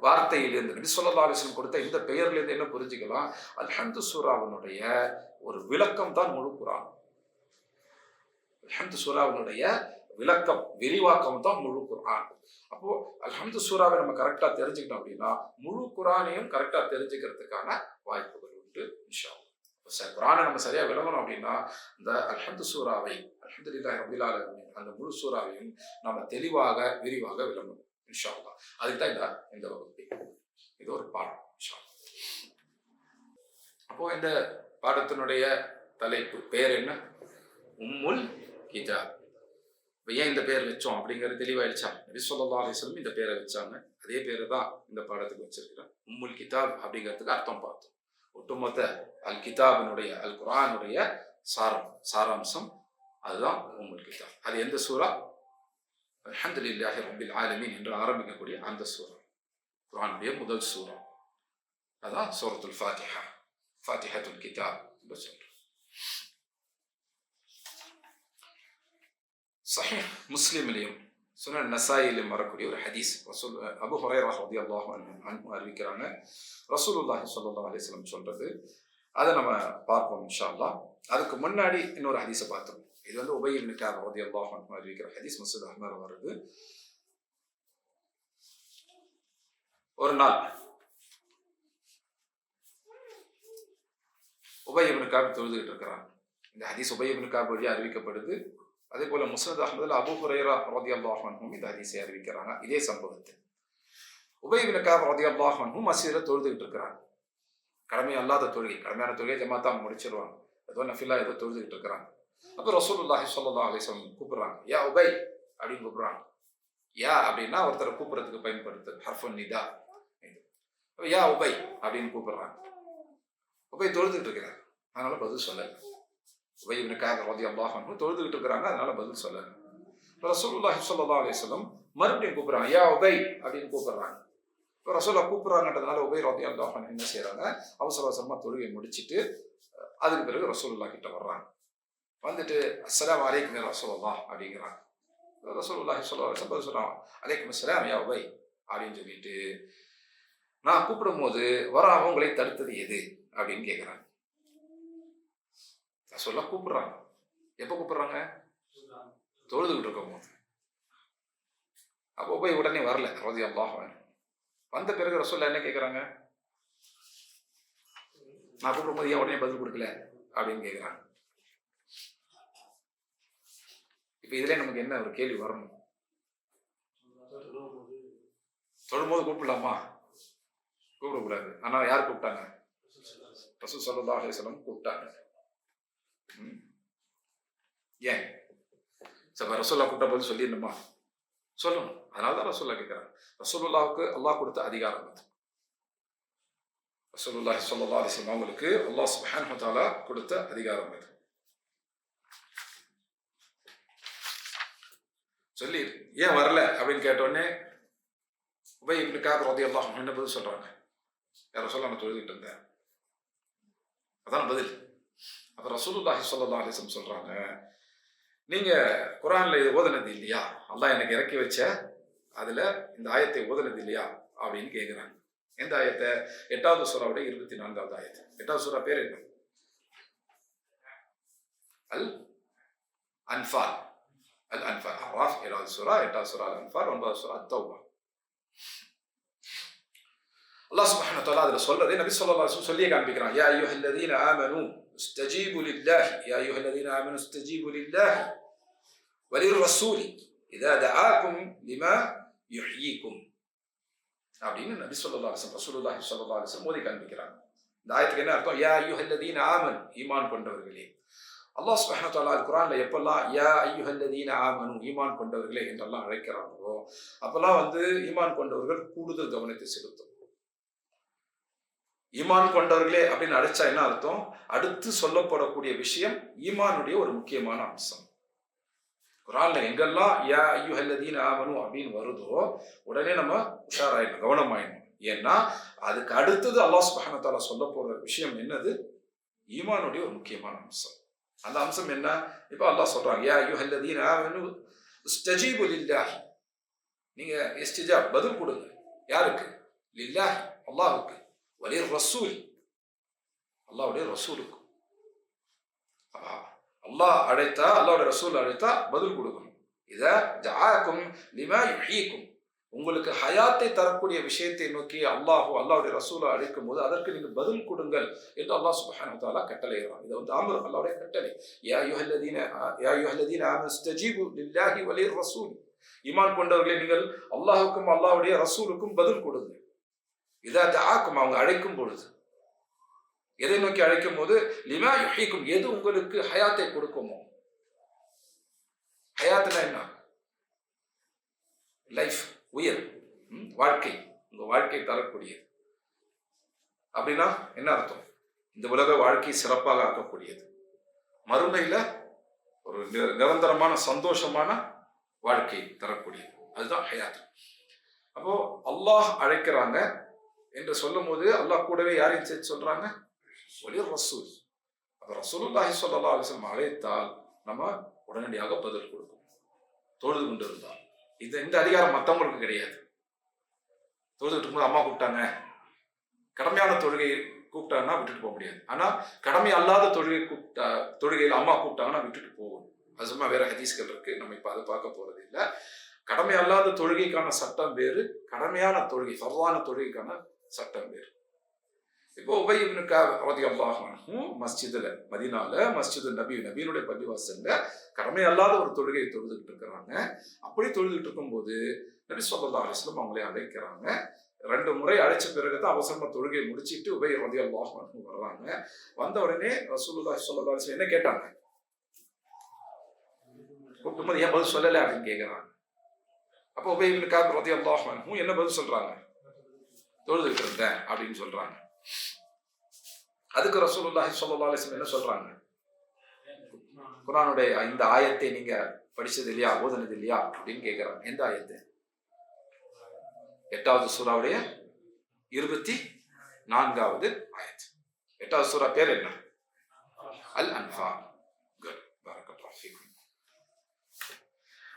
வார்த்தையிலிருந்து நபி ஸல்லல்லாஹு அலைஹி வஸல்லம் கொடுத்த இந்த பெயர்லேருந்து என்ன புரிஞ்சுக்கலாம்? அல்ஹம்து சூராவினுடைய ஒரு விளக்கம் தான் முழு குர்ஆன். அல்ஹம்து சூராவினுடைய விளக்கம், விரிவாக்கம் தான் முழு குர்ஆன். அப்போ அல்ஹம்து சூராவை நம்ம கரெக்டா தெரிஞ்சுக்கிட்டோம் அப்படின்னா முழு குர்ஆனையும் கரெக்டா தெரிஞ்சுக்கிறதுக்கான வாய்ப்புகள் உண்டு இன்ஷா அல்லாஹ். குர்ஆனை நம்ம சரியா விளங்கணும் அப்படின்னா இந்த அல்ஹம்து சூராவை, அல்ஹம்துலில்லாஹி ரப்பில் ஆலமீன், அந்த முழு சூராவையும் நம்ம தெளிவாக விரிவாக விளங்கணும் இன்ஷா அல்லாஹ். அதுக்கு தான் இந்த வகுப்பு. இது ஒரு பாடம் இன்ஷா அல்லாஹ். அப்போ இந்த பாடத்தினுடைய தலைப்பு பெயர் என்ன? உம்முல் கிதாப். ஏன் இந்த பேர் வச்சோம் அப்படிங்கிறது தெளிவாயிடுச்சா? நபி ஸல்லல்லாஹு அலைஹி வஸல்லம் இந்த பேரை வச்சாங்க. அதே பேரை தான் இந்த பாடத்துக்கு வச்சிருக்கிறேன். உம்முல் கிதாப் அப்படிங்கிறதுக்கு அர்த்தம் பார்த்தோம். ஒட்டுமொத்த அல் கிதாபினுடைய, அல் குர்ஆனுடைய சாராம்சம் அதுதான் உம்முல் கிதாப். அது எந்த சூரா? அல்ஹம்துலில்லாஹி ரப்பில் ஆலமீன் என்று ஆரம்பிக்கக்கூடிய அந்த சூரா, குர்ஆனுடைய முதல் சூரா. அதான் சூரத்துல் ஃபாத்திஹா, ஃபாத்திஹத்துல் கிதாப் என்று சொல்றோம். சஹீஹ் முஸ்லிமிலையும் சுனன் நசாயிலும் வரக்கூடிய ஒரு ஹதீஸ், அபூ ஹுரைரா ரலியல்லாஹு அன்ஹு அறிவிக்கிறாங்க. ரசூலுல்லாஹி ஸல்லல்லாஹு அலைஹி வஸல்லம் சொல்றது, அதை நம்ம பார்ப்போம் இன்ஷா அல்லாஹ். அதுக்கு முன்னாடி இன்னொரு ஹதீஸை பார்த்தோம். இது வந்து உபய் இப்னு கஅப் ரலியல்லாஹு அன்ஹு அறிவிக்கிற ஹதீஸ், முஸ்னத் அஹ்மத் வருது. ஒரு நாள் உபய் இப்னு கஅப் தொழுதுகிட்டு இருக்கிறான். இந்த ஹதீஸ் உபய் இப்னு கஅப் வழியாக அறிவிக்கப்படுது. அதே போல முஸ்னத் அஹ்மதுல அபூ ஹுரைரா ரலியல்லாஹு அன்ஹு இந்த ஹதீஸை அறிவிக்கிறாங்க. இதே சம்பவத்தை உபய் இப்னு கஅப் ரலியல்லாஹு அன்ஹு மஸ்ஜிதில் தொழுதுகிட்டு இருக்கிறாங்க. கடமை அல்லாத தொழுகை, கடமையான தொழுகை ஜமாத்தா முடிச்சிருவாங்க, ஏதோ நஃபிலா ஏதோ தொழுதுகிட்டு இருக்கிறாங்க. அப்போ ரசூலுல்லாஹி ஸல்லல்லாஹு அலைஹி வஸல்லம் கூப்பிடுறாங்க, யா உபய் அப்படின்னு கூப்பிடுறாங்க. யா அப்படின்னா ஒருத்தரை கூப்பிடுறதுக்கு பயன்படுத்து ஹர்ஃபுன் நிதா. யா உபய் அப்படின்னு கூப்பிடுறாங்க. உபய் தொழுதுகிட்டு இருக்கிறாங்க, அதனால பதில் சொல்லலை. உபய் இப்னு கஅப் ரலியல்லாஹு அன்ஹு தொழுதுகிட்டு இருக்கிறாங்க, அதனால பதில் சொல்லலை. ரசூலுல்லாஹி ஸல்லல்லாஹு அலைஹி வஸல்லம் மறுபடியும் கூப்பிடுறாங்க, யா உபய் அப்படின்னு கூப்பிடுறாங்க. இப்போ ரசூலா கூப்பிடுறாங்கன்றதுனால உபய் ரலியல்லாஹு அன்ஹு என்ன செய்யறாங்க, அவசர அவசரமா தொழுகையை முடிச்சுட்டு அதுக்கு பிறகு ரசூலுல்லாஹ் கிட்ட வர்றாங்க. வந்துட்டு அஸ்ஸலாமு அலைக்கும் யா ரசூலல்லாஹ் அப்படிங்கிறாங்க. ரசூலுல்லாஹி ஸல்லல்லாஹு அலைஹி வஸல்லம் சொல்றாங்க, அலைக்கும் அஸ்ஸலாம் யா உபய் அப்படின்னு சொல்லிட்டு, நான் கூப்பிடும் போது வராம உங்களை தடுத்தது எது அப்படின்னு கேட்கிறாங்க. ரசூலுல்லாஹ் கூப்பிடுறாங்க. எப்போ கூப்பிடுறாங்க? தொழுதுகிட்டு இருக்கும் போது. அப்போ உபய் உடனே வரல ரலியல்லாஹு அன்ஹு. வந்த பிறகு ரசூலுல்லாஹ் என்ன கேட்குறாங்க, நான் கூப்பிடும்போது ஏன் உடனே பதில் கொடுக்கல அப்படின்னு கேட்குறாங்க. இப்போ இதுல நமக்கு என்ன ஒரு கேள்வி வரணும், தொழும்போது கூப்பிடலாமா? கூப்பிடக்கூடாது. ஆனால் யார் கூப்பிட்டாங்க? ரசூல் ஸல்லல்லாஹு அலைஹி வஸல்லம் கூப்பிட்டாங்க. ஏன் ரசூலுல்லாஹ் கூப்பிட்ட போது சொல்லிடணுமா? சொல்லணும். அதனால தான் ரசூலுல்லாஹ் கேட்குறாங்க. ரசூலுல்லாஹ்வுக்கு அல்லாஹ் கொடுத்த அதிகாரம் அது. ரசூலுல்லாஹி ஸல்லல்லாஹு அலைஹி வஸல்லம் அவங்களுக்கு அல்லாஹ் சுப்ஹானஹு வ தஆலா கொடுத்த அதிகாரம் அது. சொல்லி ஏன் வரல அப்படின்னு கேட்டோடனே உபய் இப்னு கஅப் ரலியல்லாஹு அன்ஹு என்ன பதில் சொல்றாங்க, யார் ரசூலுல்லாஹ் நான் தொழுதுகிட்டு இருந்தேன், அதான் பதில். அப்ப ரசூலுல்லாஹி ஸல்லல்லாஹு அலைஹி வஸல்லம் சொல்றாங்க, நீங்க குர்ஆன்ல இது ஓதுனது இல்லையா, அல்லாஹ் எனக்கு இறக்கி வச்ச அதுல இந்த ஆயத்தை ஓதுனது இல்லையா அப்படின்னு கேட்கிறாங்க. எந்த ஆயத்தை? 8வது சூராவுடைய 24வது ஆயத்து. 8வது சூரா பேர் என்ன? அல் அன்ஃபால். அல் அன்ஃபால். அராஃப் 7வது சூரா, 8வது சூரா அல் அன்ஃபால், 9வது சூரா தௌபா. அல்லாஹ் சுப்ஹானஹு வ தஆலா அதுல சொல்றது நபி ஸல்லல்லாஹு அலைஹி வஸல்லம் சொல்லியே காண்பிக்கிறான். யா அய்யுஹல்லதீன ஆமனூ இஸ்தஜீபு லில்லாஹி, யா அய்யுஹல்லதீன ஆமனூ இஸ்தஜீபு லில்லாஹி வலிர்ரசூலி இதா தஆக்கும் லிமா யுஹ்யீக்கும் அப்படின்னு நபி ஸல்லல்லாஹு அலைஹி வஸல்லம் ரசூலுல்லாஹி ஸல்லல்லாஹு அலைஹி வஸல்லம் மோதி காண்பிக்கிறாங்க. இந்த ஆயத்துக்கு என்ன அர்த்தம்? யா அய்யுஹல்லதீன ஆமனூ, ஈமான் கொண்டவர்களே. அல்லாஹ் சுப்ஹானஹு வ தஆலா குர்ஆன்ல எப்பெல்லாம் யா அய்யுஹல்லதீன ஆமனூ, ஈமான் கொண்டவர்களே என்றெல்லாம் அழைக்கிறாங்களோ அப்பெல்லாம் வந்து ஈமான் கொண்டவர்கள் கூடுதல் கவனத்தை செலுத்தும். ஈமான் கொண்டவர்களே அப்படின்னு அழைச்சா என்ன அர்த்தம்? அடுத்து சொல்லப்படக்கூடிய விஷயம் ஈமானுடைய ஒரு முக்கியமான அம்சம். குர்ஆன்ல எங்கெல்லாம் யா அய்யுஹல்லதீன ஆமனூ அப்படின்னு வருதோ உடனே நம்ம உஷாராயிடணும், கவனமாயிடணும். ஏன்னா அதுக்கு அடுத்தது அல்லாஹ் சுப்ஹானஹு வ தஆலா சொல்ல போற விஷயம் என்னது? ஈமானுடைய ஒரு முக்கியமான அம்சம். அந்த அம்சம் என்ன? இப்போ அல்லாஹ் சொல்றாங்க, யா அய்யுஹல்லதீன ஆமனூ இஸ்தஜீபு லில்லாஹி, நீங்க இஸ்திஜாப் பதில் கொடுங்க. யாருக்கு? லில்லாஹி, அல்லாஹ்வுக்கு. வலிர் ரசூல், அல்லாஹ்வுடைய ரசூலுக்கு. அல்லாஹ் அழைத்தா, அல்லாஹ்வுடைய ரசூல் அழைத்தா பதில் கொடுக்கணும். இதா ஜஆக்கும் லிமா யுஹ்யீக்கும், உங்களுக்கு ஹயாத்தை தரக்கூடிய விஷயத்தை நோக்கி அல்லாஹ்வுடைய ரசூலை அழைக்கும் போது அதற்கு நீங்கள் பதில் கொடுங்கள் என்று அல்லாஹ் சுப்ஹானஹு வ தஆலா கட்டளையிடுறான். இது வந்து அம்ர், அல்லாஹ்வுடைய கட்டளை. யா அய்யுஹல்லதீன ஆமனூ இஸ்தஜீபு லில்லாஹி வலிர் ரசூல், ஈமான் கொண்டவர்களே நீங்கள் அல்லாஹ்வுக்கும் அல்லாஹ்வுடைய ரசூலுக்கும் பதில் கொடுங்க. இதா தஆக்கும், அவங்க அழைக்கும் பொழுது. எதை நோக்கி அழைக்கும் போது? லிமா யுஹ்யீக்கும், எது உங்களுக்கு ஹயாத்தை கொடுக்குமோ. ஹயாத்னா என்ன? லைஃப், உயிர், வாழ்க்கை, உங்க வாழ்க்கை தரக்கூடியது. அப்படின்னா என்ன அர்த்தம்? இந்த உலக வாழ்க்கை சிறப்பாக ஆக்கக்கூடியது, மறுமையில ஒரு நிரந்தரமான சந்தோஷமான வாழ்க்கை தரக்கூடியது. அதுதான் ஹயாத். அப்போ அல்லாஹ் அழைக்கிறாங்க என்று சொல்லும் போது அல்லாஹ் கூடவே யாரையும் சேர்த்து சொல்றாங்க? ஒலி ரசூல். அப்ப ரசூலுல்லாஹி ஸல்லல்லாஹு அலைஹி வஸல்லம் அழைத்தால் நம்ம உடனடியாக பதில் கொடுக்கும். தொழுது கொண்டு இருந்தால் இந்த அதிகாரம் மற்றவங்களுக்கு கிடையாது. தொழுதுட்டு இருக்கும்போது அம்மா கூப்பிட்டாங்க, கடமையான தொழுகை கூப்பிட்டாங்கன்னா விட்டுட்டு போக முடியாது. ஆனா கடமை அல்லாத தொழுகையில் அம்மா கூப்பிட்டாங்கன்னா விட்டுட்டு போகும். அது சும்மா வேற ஹதீஸ்கள் இருக்கு, நம்ம இப்ப அதை பார்க்க போறது இல்லை. கடமை அல்லாத தொழுகைக்கான சட்டம் வேறு, கடமையான தொழுகை ஃபர்தான தொழுகைக்கான சட்டம் வேறு. இப்போ உபய் இப்னு கஅப் ரலியல்லாஹு அன்ஹு மஸ்ஜிதுல, மதீனால மஸ்ஜிது நபியினுடைய பள்ளிவாசல்ல கடமை அல்லாத ஒரு தொழுகையை தொழுதுகிட்டு இருக்கிறாங்க. அப்படி தொழுதுகிட்டு இருக்கும்போது நபி ஸல்லல்லாஹு அலைஹி வஸல்லம் அவங்களை அழைக்கிறாங்க. 2 முறை அழைச்ச பிறகுதான் அவசரமா தொழுகையை முடிச்சிட்டு உபய் ரலியல்லாஹு அன்ஹு வர்றாங்க. வந்த உடனே ரசூலுல்லாஹி ஸல்லல்லாஹு அலைஹி வஸல்லம் என்ன கேட்டாங்க? கூப்பிடும்போது ஏன் பதில் சொல்லலை அப்படின்னு கேட்கிறாங்க. அப்போ உபய் இப்னு கஅப் ரலியல்லாஹு அன்ஹு என்ன பதில் சொல்றாங்க? தொழுதுகிட்டு இருந்தேன் அப்படின்னு சொல்றாங்க. அதுக்கு ரசூலுல்லாஹி ஸல்லல்லாஹு அலைஹி வஸல்லம் என்ன சொல்றாங்க? குர்ஆனுடைய இந்த ஆயத்தை நீங்க படிச்சது இல்லையா, ஓதுனது இல்லையா அப்படின்னு கேட்கிறாங்க. எந்த ஆயத்து? 8வது சூராவுடைய 24வது ஆயத். 8வது சூரா பேர் என்ன? அல் அன்ஃபால். குட், பரக்கல்லாஹு ஃபீக்கும்.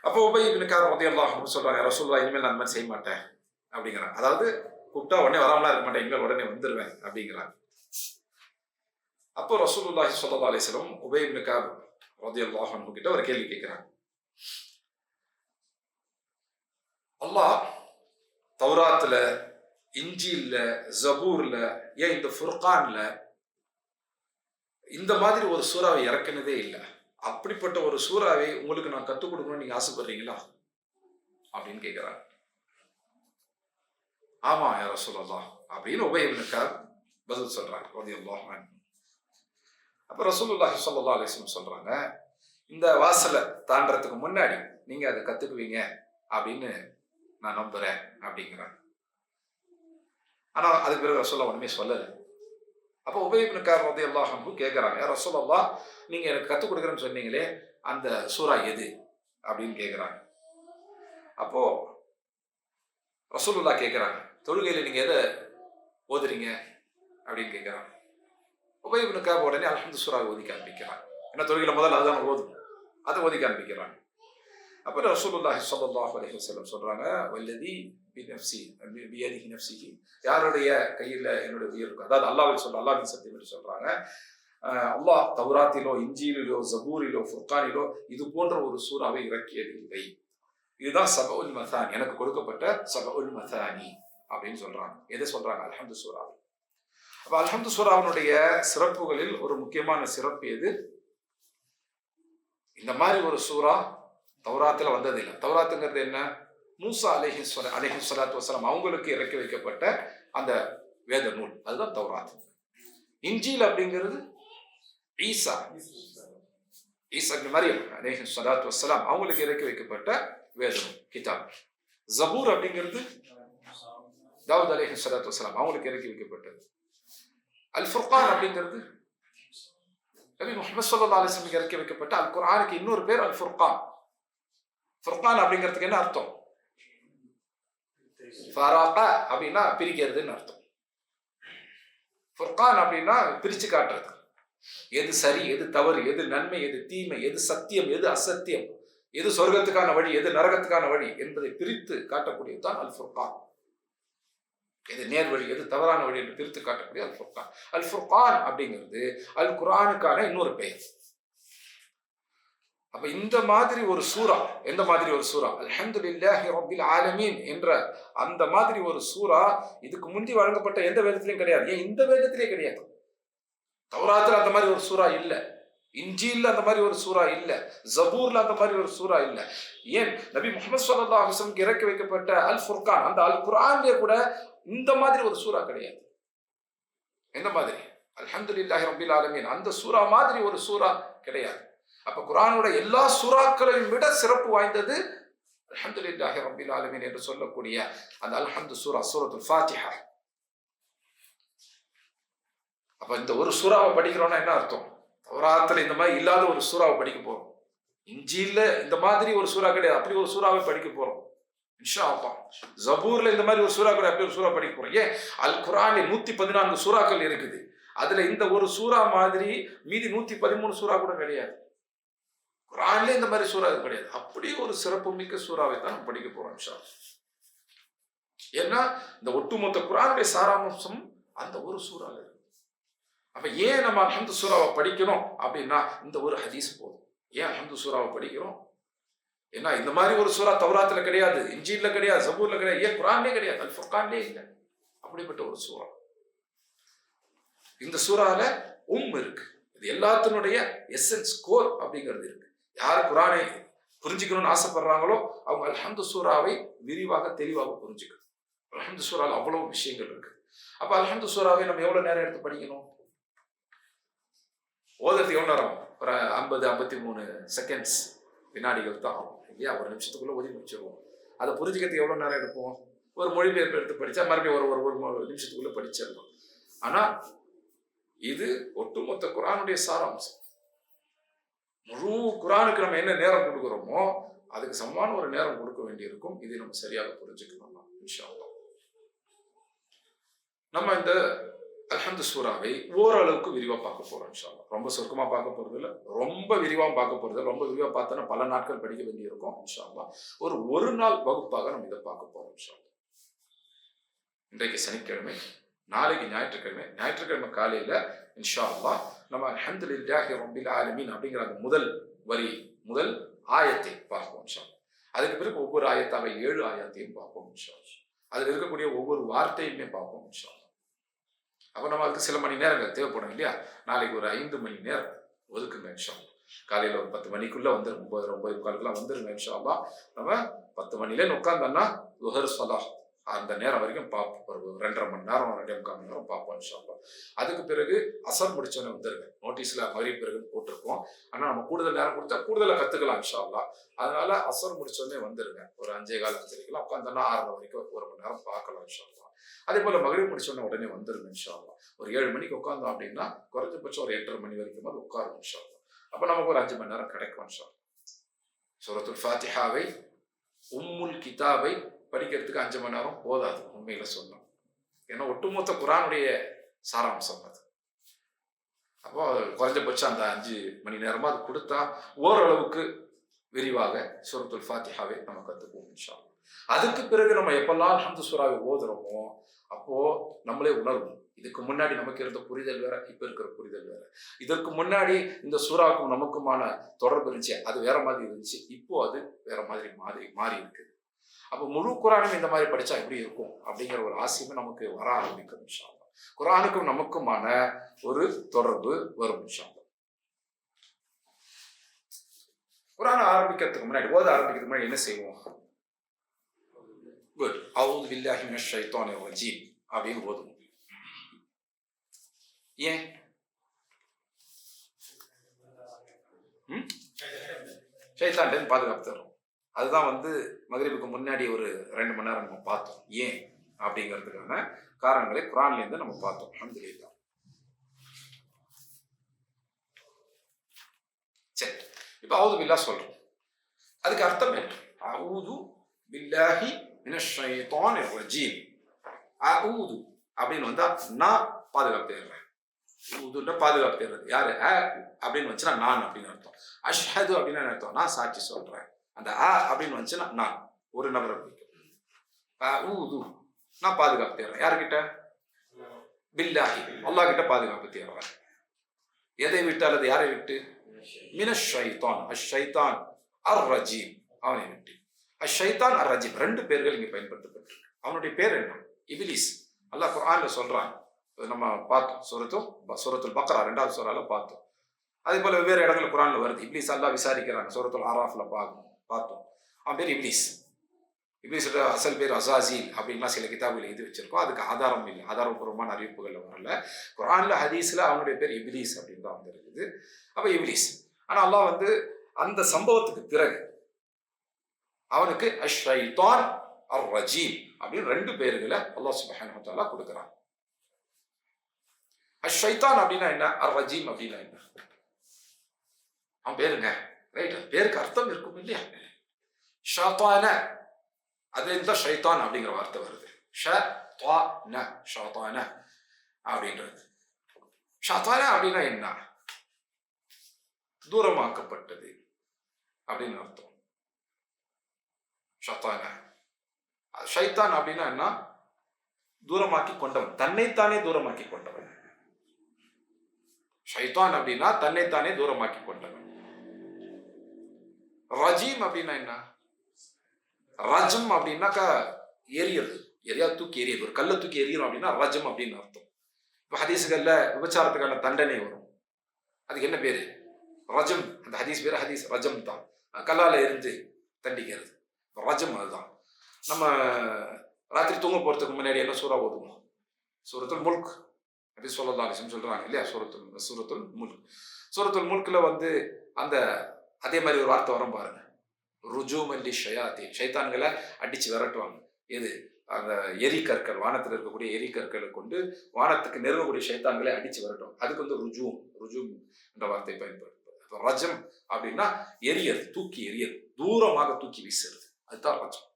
அப்போ உபய் இப்னு கஅப் ரலியல்லாஹு அன்ஹு சொல்றாங்க, ரசூலுல்லாஹ் இனிமேல் நான் அந்த மாதிரி செய்ய மாட்டேன் அப்படிங்கிறாங்க. அதாவது கூப்பிட்டா உடனே வராமலாம் இருக்க மாட்டேன், இனிமேல் உடனே வந்துடுவேன் அப்படிங்கிறாங்க. அப்போ ரசூலுல்லாஹி ஸல்லல்லாஹு அலைஹி வஸல்லம் உபய் இப்னு கஅப் ரலியல்லாஹு அன்ஹு கிட்ட ஒரு கேள்வி கேட்கிறாங்க. அல்லாஹ் தௌராத்ல, இன்ஜீல்ல, ஜபூர்ல, ஏன் இந்த ஃபுர்கான்ல இந்த மாதிரி ஒரு சூறாவை இறக்குனதே இல்லை. அப்படிப்பட்ட ஒரு சூறாவை உங்களுக்கு நான் கற்றுக் கொடுக்கணும்னு நீங்க ஆசைப்படுறீங்களா அப்படின்னு கேட்கிறாங்க. ஆமா யா ரசூலல்லாஹ் அப்படின்னு உபய் இப்னு கஅப் பதில் சொல்றாங்க ரலியல்லாஹு அன்ஹு. அப்ப ரசூலுல்லாஹி ஸல்லல்லாஹு அலைஹி வஸல்லம் சொல்றாங்க, இந்த வாசலை தாண்டறதுக்கு முன்னாடி நீங்க அதை கத்துக்குவீங்க அப்படின்னு நான் நம்புறேன் அப்படிங்கிறாங்க. ஆனா அதுக்கு பிறகு ரசூலுல்லாஹ் ஒண்ணுமே சொல்லலை. அப்போ உபய் இப்னு கஅப் ரலியல்லாஹு அன்ஹு கேட்கிறாங்க, யா ரசூலல்லாஹ் நீங்க எனக்கு கற்றுக் கொடுக்குறேன்னு சொன்னீங்களே அந்த சூரா எது அப்படின்னு கேட்கிறாங்க. அப்போ ரசூலுல்லாஹ் கேட்கிறாங்க, தொழுகையில நீங்க எதை ஓதுறீங்க அப்படின்னு கேட்கிறாங்க. உபய் இப்னு கஅப் உடனே அல்ஹம்து சூராவை ஓதிக்க ஆரம்பிக்கிறாங்க. ஏன்னா தொழுகையில முதல்ல அதுதான் ஓதும், அதை ஓதிக்க ஆரம்பிக்கிறாங்க. அப்போ ரசூலுல்லாஹி ஸல்லல்லாஹு அலைஹி வஸல்லம் சொல்றாங்க, வல்லதி பினஃப்ஸி பியதிஹி நஃப்ஸிஹி, யாருடைய கையில் என்னுடைய உயிர் இருக்கு, அதாவது அல்லாஹ்வை சொல்ற, அல்லாஹ்வின் சத்தியம் என்று சொல்றாங்க. அல்லாஹ் தௌராத்திலோ, இன்ஜீலிலோ, ஜபூரிலோ, ஃபுர்கானிலோ இது போன்ற ஒரு சூறாவை இறக்கியதில்லை. இதுதான் சபஉல் மசானி, எனக்கு கொடுக்கப்பட்ட சபஉல் மசானி அப்படின்னு சொல்றாங்க. எதை சொல்றாங்க? அல்ஹம்து சூரா. அப்ப அல்ஹம்து சூராவினுடைய சிறப்புகளில் ஒரு முக்கியமான சிறப்பு எது? இந்த மாதிரி ஒரு சூரா தௌராத்துல வந்ததில்லை. தௌராத்துங்கிறது என்ன? மூசா அலைஹிஸ்ஸலாத்து வஸ்ஸலாம் அவங்களுக்கு இறக்கி வைக்கப்பட்ட அந்த வேத நூல், அதுதான் தௌராத். இன்ஜீல் அப்படிங்கிறது ஈசா இப்னு மரியம் அலைஹிஸ்ஸலாத்து வஸ்ஸலாம் அவங்களுக்கு இறக்கி வைக்கப்பட்ட வேத நூல், கிதாப். ஜபூர் அப்படிங்கிறது தாவூத் அலைஹிஸ்ஸலாத்து வஸ்ஸலாம் அவங்களுக்கு இறக்கி வைக்கப்பட்டது. அல் ஃபுர்கான் அப்படிங்கிறது நபி முஹம்மது ஸல்லல்லாஹு அலைஹி வஸல்லம் இறக்கி வைக்கப்பட்ட அல் குர்ஆனுக்கு இன்னொரு பேர் அல் ஃபுர்கான். ஃபுர்கான் அப்படிங்கிறதுக்கு என்ன அர்த்தம்? ஃபரகா அப்படின்னா பிரிக்கிறதுன்னு அர்த்தம். ஃபுர்கான் அப்படின்னா பிரிச்சு காட்டுறது. எது சரி, எது தவறு, எது நன்மை, எது தீமை, எது சத்தியம், எது அசத்தியம், எது சொர்க்கத்துக்கான வழி, எது நரகத்துக்கான வழி என்பதை பிரித்து காட்டக்கூடியதுதான் அல் ஃபுர்கான். எது நேர்வழி, எது தவறான வழி என்று பிரித்து காட்டக்கூடிய அல் ஃபுர்கான். அல் ஃபுர்கான் அப்படிங்கிறது அல் குர்ஆனுக்கான இன்னொரு பெயர். அப்ப இந்த மாதிரி ஒரு சூரா, எந்த மாதிரி ஒரு சூரா? அல்ஹம்துலில்லாஹி ரப்பில் ஆலமீன் என்ற அந்த மாதிரி ஒரு சூரா இதுக்கு முந்தி வழங்கப்பட்ட எந்த வேதத்திலையும் கிடையாது. ஏன் இந்த வேதத்திலே கிடையாது. தௌராத்துல அந்த மாதிரி ஒரு சூரா இல்ல, இன்ஜீல்ல அந்த மாதிரி ஒரு சூரா இல்ல, ஜபூர்ல அந்த மாதிரி ஒரு சூரா இல்ல. ஏன் நபி முஹம்மது ஸல்லல்லாஹு அலைஹி வஸல்லம் இறக்கி வைக்கப்பட்ட அல் ஃபுர்கான், அந்த அல் குர்ஆன்லயே கூட இந்த மாதிரி ஒரு சூரா கிடையாது. எந்த மாதிரி? அல்ஹம்துலில்லாஹி ரப்பில் ஆலமீன் அந்த சூரா மாதிரி ஒரு சூரா கிடையாது. அப்ப குர்ஆனோட எல்லா சூறாக்களையும் விட சிறப்பு வாய்ந்தது அல்ஹம்துலில்லாஹி ரப்பில் ஆலமீன் என்று சொல்லக்கூடிய அந்த அல்ஹம்து சூரா, சூரத்துல் ஃபாத்திஹா. அப்ப இந்த ஒரு சூறாவை படிக்கிறோம்னா என்ன அர்த்தம்? தௌராத்துல இந்த மாதிரி இல்லாத ஒரு சூறாவை படிக்க போறோம். இஞ்சில இந்த மாதிரி ஒரு சூறா கிடையாது, அப்படி ஒரு சூறாவை படிக்க போறோம் இன்ஷா அல்லாஹ். ஜபூர்ல இந்த மாதிரி ஒரு சூறா கிடையாது, அப்படி ஒரு சூறா படிக்க போறோம். ஏன்? அல் குர்ஆனில் 114 சூறாக்கள் இருக்குது. அதுல இந்த ஒரு சூறா மாதிரி மீதி 113 சூறா கூட கிடையாது. குர்ஆன்ல இந்த மாதிரி சூறா கிடையாது. அப்படி ஒரு சிறப்பு மிக்க சூறாவை தான் நம்ம படிக்க போறோம் இன்ஷா அல்லாஹ். ஏன்னா இந்த ஒட்டுமொத்த குர்ஆனுடைய சாராம்சம் அந்த ஒரு சூறால இருக்கு. அப்ப ஏன் நம்ம அல்ஹம்து சூறாவை படிக்கணும் அப்படின்னா இந்த ஒரு ஹதீஸ் போதும். ஏன் அல்ஹம்து சூறாவை படிக்கிறோம்? ஏன்னா இந்த மாதிரி ஒரு சூறா தௌராத்துல கிடையாது, இன்ஜீல்ல கிடையாது, ஜபூர்ல கிடையாது, ஏன் குர்ஆன்லயே கிடையாது, அல் ஃபுர்கான்லயே இல்லை. அப்படிப்பட்ட ஒரு சூறா. இந்த சூறால இருக்கு. இது எல்லாத்தினுடைய எசன்ஸ் கோர் அப்படிங்கிறது இருக்கு. யார் குர்ஆனை புரிஞ்சுக்கணும்னு ஆசைப்படுறாங்களோ அவங்க அல்ஹம்து சூறாவை விரிவாக தெளிவாக புரிஞ்சுக்கணும். அல்ஹம்து சூறால அவ்வளவு விஷயங்கள் இருக்கு. அப்ப அல்ஹம்து சூறாவை நம்ம எவ்வளவு நேரம் எடுத்து படிக்கணும்? ஓதுறது எவ்வளவு நேரம்? ஒரு 50-53 செகண்ட்ஸ், வினாடிகள் தான் ஆகும் இல்லையா? ஒரு நிமிஷத்துக்குள்ள ஓதி முடிச்சிருவோம். அதை புரிஞ்சுக்கிறதுக்கு எவ்வளவு நேரம் எடுப்போம்? ஒரு மொழிபெயர்ப்பு எடுத்து படிச்சா மறுபடியும் ஒரு நிமிஷத்துக்குள்ள படிச்சிடலாம். ஆனா இது ஒட்டுமொத்த குர்ஆனுடைய சாராம்சம். முழு குர்ஆனுக்கு நம்ம என்ன நேரம் கொடுக்குறோமோ அதுக்கு சமமான ஒரு நேரம் கொடுக்க வேண்டியிருக்கும். இதை நம்ம சரியாக புரிஞ்சுக்கணும் இன்ஷா அல்லாஹ். நம்ம இந்த அல்ஹம்து சூறாவை ஓரளவுக்கு விரிவா பார்க்க போறோம் இன்ஷா அல்லாஹ். ரொம்ப சுருக்கமா பார்க்க போறது இல்ல, ரொம்ப விரிவா பார்க்க போறது. ரொம்ப விரிவா பார்த்தோன்னா பல நாட்கள் படிக்க வேண்டியிருக்கும் இன்ஷா அல்லாஹ். ஒரு நாள் வகுப்பாக நம்ம இதை பார்க்க போறோம் இன்ஷா அல்லாஹ். இன்றைக்கு சனிக்கிழமை, நாளைக்கு ஞாயிற்றுக்கிழமை காலையில இன்ஷா அல்லாஹ் நம்ம அல்ஹம்துலில்லாஹி ரப்பில் ஆலமீன் அப்படிங்கிற அந்த முதல் ஆயத்தை பார்ப்போம் இன்ஷா அல்லாஹ். அதுக்கு பிறகு ஒவ்வொரு ஆயத்தாக 7 ஆயத்தையும் பார்ப்போம் இன்ஷா அல்லாஹ். அதில் இருக்கக்கூடிய ஒவ்வொரு வார்த்தையுமே பார்ப்போம் இன்ஷா அல்லாஹ். அப்போ நம்ம அதுக்கு சில மணி நேரங்கள் தேவைப்படும் இல்லையா? நாளைக்கு ஒரு 5 மணி நேரம் ஒதுக்குங்க இன்ஷா அல்லாஹ். காலையில் ஒரு 10 மணிக்குள்ள வந்துடும், 9:45 வந்துருங்க இன்ஷா அல்லாஹ். நம்ம 10 மணிலேன்னு உட்காந்தோம்னா லுஹர் ஸலாஹ் அந்த நேரம் வரைக்கும் பார்ப்போம். ஒரு 2.5 மணி நேரம் 2.25 மணி நேரம் பார்ப்போம் இன்ஷா அல்லாஹ். அதுக்கு பிறகு அசர் முடிச்சோன்னே வந்துருங்க. நோட்டீஸ்ல மகரிப் பிறகு போட்டிருக்கோம். ஆனால் நம்ம கூடுதல் நேரம் கொடுத்தா கூடுதலாக கற்றுக்கலாம் இன்ஷா அல்லாஹ். அதனால அசர் முடிச்சோன்னே வந்துருங்க. ஒரு 5:15 உட்காந்தோன்னா 6:30 வரைக்கும் 1 மணி நேரம் பார்க்கலாம் இன்ஷா அல்லாஹ். அதே போல மகரிப் முடிச்சோன்னே உடனே வந்துருங்க இன்ஷா அல்லாஹ். ஒரு 7 மணிக்கு உட்காந்தோம் அப்படின்னா குறைஞ்சபட்சம் ஒரு 8:30 மணி வரைக்கும் அது உட்காரும் இன்ஷா அல்லாஹ். அப்போ நமக்கு ஒரு 5 மணி நேரம் கிடைக்கும் இன்ஷா அல்லாஹ். சூரத்துல் ஃபாத்திஹாவை உம்முல் கிதாபை படிக்கிறதுக்கு 5 மணி நேரம் போதாது உண்மையில சொன்னோம். ஏன்னா ஒட்டுமொத்த குர்ஆனுடைய சாராம்சம் அது. அப்போ குறைஞ்சபட்சம் அந்த 5 மணி நேரமா அது கொடுத்தா ஓரளவுக்கு விரிவாக சூரத்துல் ஃபாத்திஹாவை நம்ம கற்றுக்குவோம் இன்ஷா அல்லாஹ். அதுக்கு பிறகு நம்ம எப்பெல்லாம் அல்ஹம்து சூறாவை ஓதுறோமோ அப்போ நம்மளே உணர்வோம், இதுக்கு முன்னாடி நமக்கு இருந்த புரிதல் வேற, இப்ப இருக்கிற புரிதல் வேற. இதற்கு முன்னாடி இந்த சூறாவுக்கும் நமக்குமான தொடர்பு இருந்துச்சு, அது வேற மாதிரி இருந்துச்சு. இப்போ அது வேற மாதிரி மாறி இருக்குது. அப்போ முழு குர்ஆனும் இந்த மாதிரி படிச்சா எப்படி இருக்கும் அப்படிங்கிற ஒரு ஆசையுமே நமக்கு வர ஆரம்பிக்கும் இன்ஷா அல்லாஹ். குர்ஆனுக்கும் நமக்குமான ஒரு தொடர்பு வரும் இன்ஷா அல்லாஹ். குர்ஆனை ஆரம்பிக்கிறதுக்கு முன்னாடி ஓத ஆரம்பிக்கிறதுக்கு முன்னாடி என்ன செய்வோம்? குட், அஊது பில்லாஹி மினஷ் ஷைத்தானிர் ரஜீம் அப்படின்னு ஓதுவோம். ஏன்? ஷைத்தான்கிட்ட பாதுகாப்பு தரும். அதுதான் மகரிபுக்கு முன்னாடி ஒரு 2 மணி நேரம் நம்ம பார்த்தோம். ஏன் அப்படிங்கிறதுக்கான காரணங்களை குர்ஆன்லேருந்து நம்ம பார்த்தோம். அல்ஹம்துலில்லாஹ். சரி, இப்போ அஊது பில்லாஹ் சொல்றோம். அதுக்கு அர்த்தம் என்ன? அஊது பில்லாஹி மினஷ் ஷைத்தானிர் ரஜீம். அஊது அப்படின்னு வந்தா நான் பாதுகாப்பு தேடுறேன். ஊதுன்ற பாதுகாப்பு தேடுறது யாரு? அப்படின்னு வந்துச்சுன்னா நான் அப்படின்னு அர்த்தம். அஷ்ஹது அப்படின்னு அர்த்தம் நான் சாட்சி சொல்றேன். அந்த அப்படின்னு வந்துச்சுன்னா நான் ஒரு நபரை பிடிக்கும். ஊது நான் பாதுகாப்பு தேடுறேன். யாருக்கிட்ட? பில்லாஹி, அல்லாஹ் கிட்ட பாதுகாப்பு தேடுறேன். எதை விட்டு அல்லது யாரை விட்டு? மினஷ் ஷைத்தான், அஷ்-ஷைத்தான் அர்-ரஜீம், அவனை விட்டு. அஷ்-ஷைத்தான் அர்-ரஜீம் 2 பேர்கள் இங்கே பயன்படுத்தப்பட்டிருக்கு. அவனுடைய பேர் என்ன? இப்லீஸ். அல்லாஹ் குர்ஆன்ல சொல்றான். நம்ம பார்த்தோம் சூரத்துல் பக்ரா 2வது சூறால பார்த்தோம். அதே போல வெவ்வேறு இடங்கள் குர்ஆன்ல வருது. இப்லீஸ் அல்லாஹ் விசாரிக்கிறாங்க. சூரத்துல் ஆராஃப்ல பார்த்தோம். அவன் பேர் இப்லீஸ். இப்லீஸோட அசல் பேர் அஸாஸீல் அப்படின்லாம் சில கிதாபுகள் எழுதி வச்சிருக்கோம். அதுக்கு ஆதாரம் இல்லை, ஆதாரபூர்வமான அறிவிப்புகள்ல வரல. குர்ஆன்ல ஹதீஸ்ல அவனுடைய பேர் இப்லீஸ் அப்படின்னு தான் இருக்குது. அப்ப இப்லீஸ். ஆனா அல்லாஹ் அந்த சம்பவத்துக்கு பிறகு அவனுக்கு அஷ்-ஷைத்தான் அர்-ரஜீம் அப்படின்னு 2 பேர்களை அல்லாஹ் சுப்ஹானஹு வ தஆலா கொடுக்குறான். அஷ்-ஷைத்தான் அப்படின்னா என்ன? அர்-ரஜீம் அப்படின்னா என்ன? அவன் பேருங்க ரைட், பேருக்கு அர்த்தம் இருக்கும் இல்லையா? ஷைத்தான, அதுல இருந்தா ஷைத்தான் அப்படிங்கிற வார்த்தை வருது. ஷைத்தான அப்படின்றது. ஷைத்தான அப்படின்னா என்ன? தூரமாக்கப்பட்டது அப்படின்னு அர்த்தம். ஷைத்தான, ஷைத்தான் அப்படின்னா என்ன? தூரமாக்கி கொண்டவன், தன்னைத்தானே தூரமாக்கி கொண்டவன். ஷைத்தான் அப்படின்னா தன்னைத்தானே தூரமாக்கி கொண்டவன். ரஜீம் அப்படின்னா என்ன? ரஜம் அப்படின்னாக்கா எரியது, எரியாவது தூக்கி எரியது. ஒரு கல்லை தூக்கி எரியணும் அப்படின்னா ரஜம் அப்படின்னு அர்த்தம். இப்போ ஹதீஸுகள்ல விபச்சாரத்துக்கான தண்டனை வரும், அதுக்கு என்ன பேரு? ரஜம். அந்த ஹதீஸ் பேரு ஹதீஸ் ரஜம் தான், கல்லால எரிஞ்சு தண்டிக்கிறது ரஜம். அதுதான். நம்ம ராத்திரி தூங்க போறதுக்கு முன்னாடி என்ன சூறா ஓதுவோம்? சூரத்துல் முல்க். அப்படி சொல்லலாம் சொல்றாங்க இல்லையா? சூரத்துல் முல்க். சூரத்துல் முல்க்ல அந்த அதே மாதிரி ஒரு வார்த்தை வரும் பாருங்க, ருஜூமல்லி ஷயாத்தி, ஷைத்தான்களை அடிச்சு விரட்டுவாங்க. எது? அந்த எரிக்கற்கள், வானத்தில் இருக்கக்கூடிய எரிக்கற்களை கொண்டு வானத்துக்கு நெருங்கக்கூடிய ஷைத்தான்களை அடிச்சு விரட்டும். அதுக்கு ருஜூம் என்ற வார்த்தை பயன்படுத்தும். ரஜம் அப்படின்னா எரியது, தூக்கி எரியது, தூரமாக தூக்கி வீசுறது, அதுதான் ரஜம்.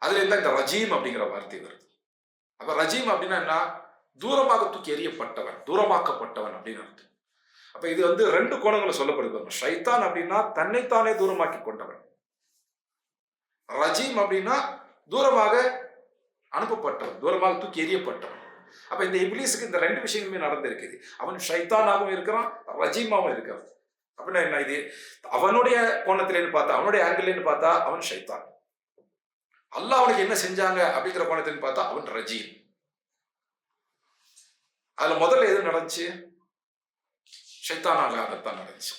அதுல இருந்தா இந்த ரஜீம் அப்படிங்கிற வார்த்தை வருது. அப்ப ரஜீம் அப்படின்னா என்ன? தூரமாக தூக்கி எறியப்பட்டவன், தூரமாக்கப்பட்டவன் அப்படின்னு அர்த்தம். அப்ப இது ரெண்டு கோணங்களை சொல்லப்படுது. ஷைத்தான் அப்படின்னா தன்னைத்தானே தூரமாக்கி கொண்டவன், ரஜீம் அப்படின்னா தூரமாக அனுப்பப்பட்டவன், தூரமாக தூக்கி எறியப்பட்டவன். அப்ப இந்த இப்லீஸுக்கு இந்த ரெண்டு விஷயங்களுமே நடந்திருக்குது. அவன் ஷைத்தானாகவும் இருக்கிறான், ரஜீமாவும் இருக்கிறான். அப்படின்னா என்ன? இது அவனுடைய கோணத்திலேன்னு பார்த்தா, அவனுடைய ஆங்கிள்னு பார்த்தா அவன் ஷைத்தான். அல்லாஹ் அவனுக்கு என்ன செஞ்சாங்க அப்படிங்கிற கோணத்தின்னு பார்த்தா அவன் ரஜீம். அதுல முதல்ல எது நடந்துச்சு? ஷைத்தானாகத்தான் நடந்துச்சு.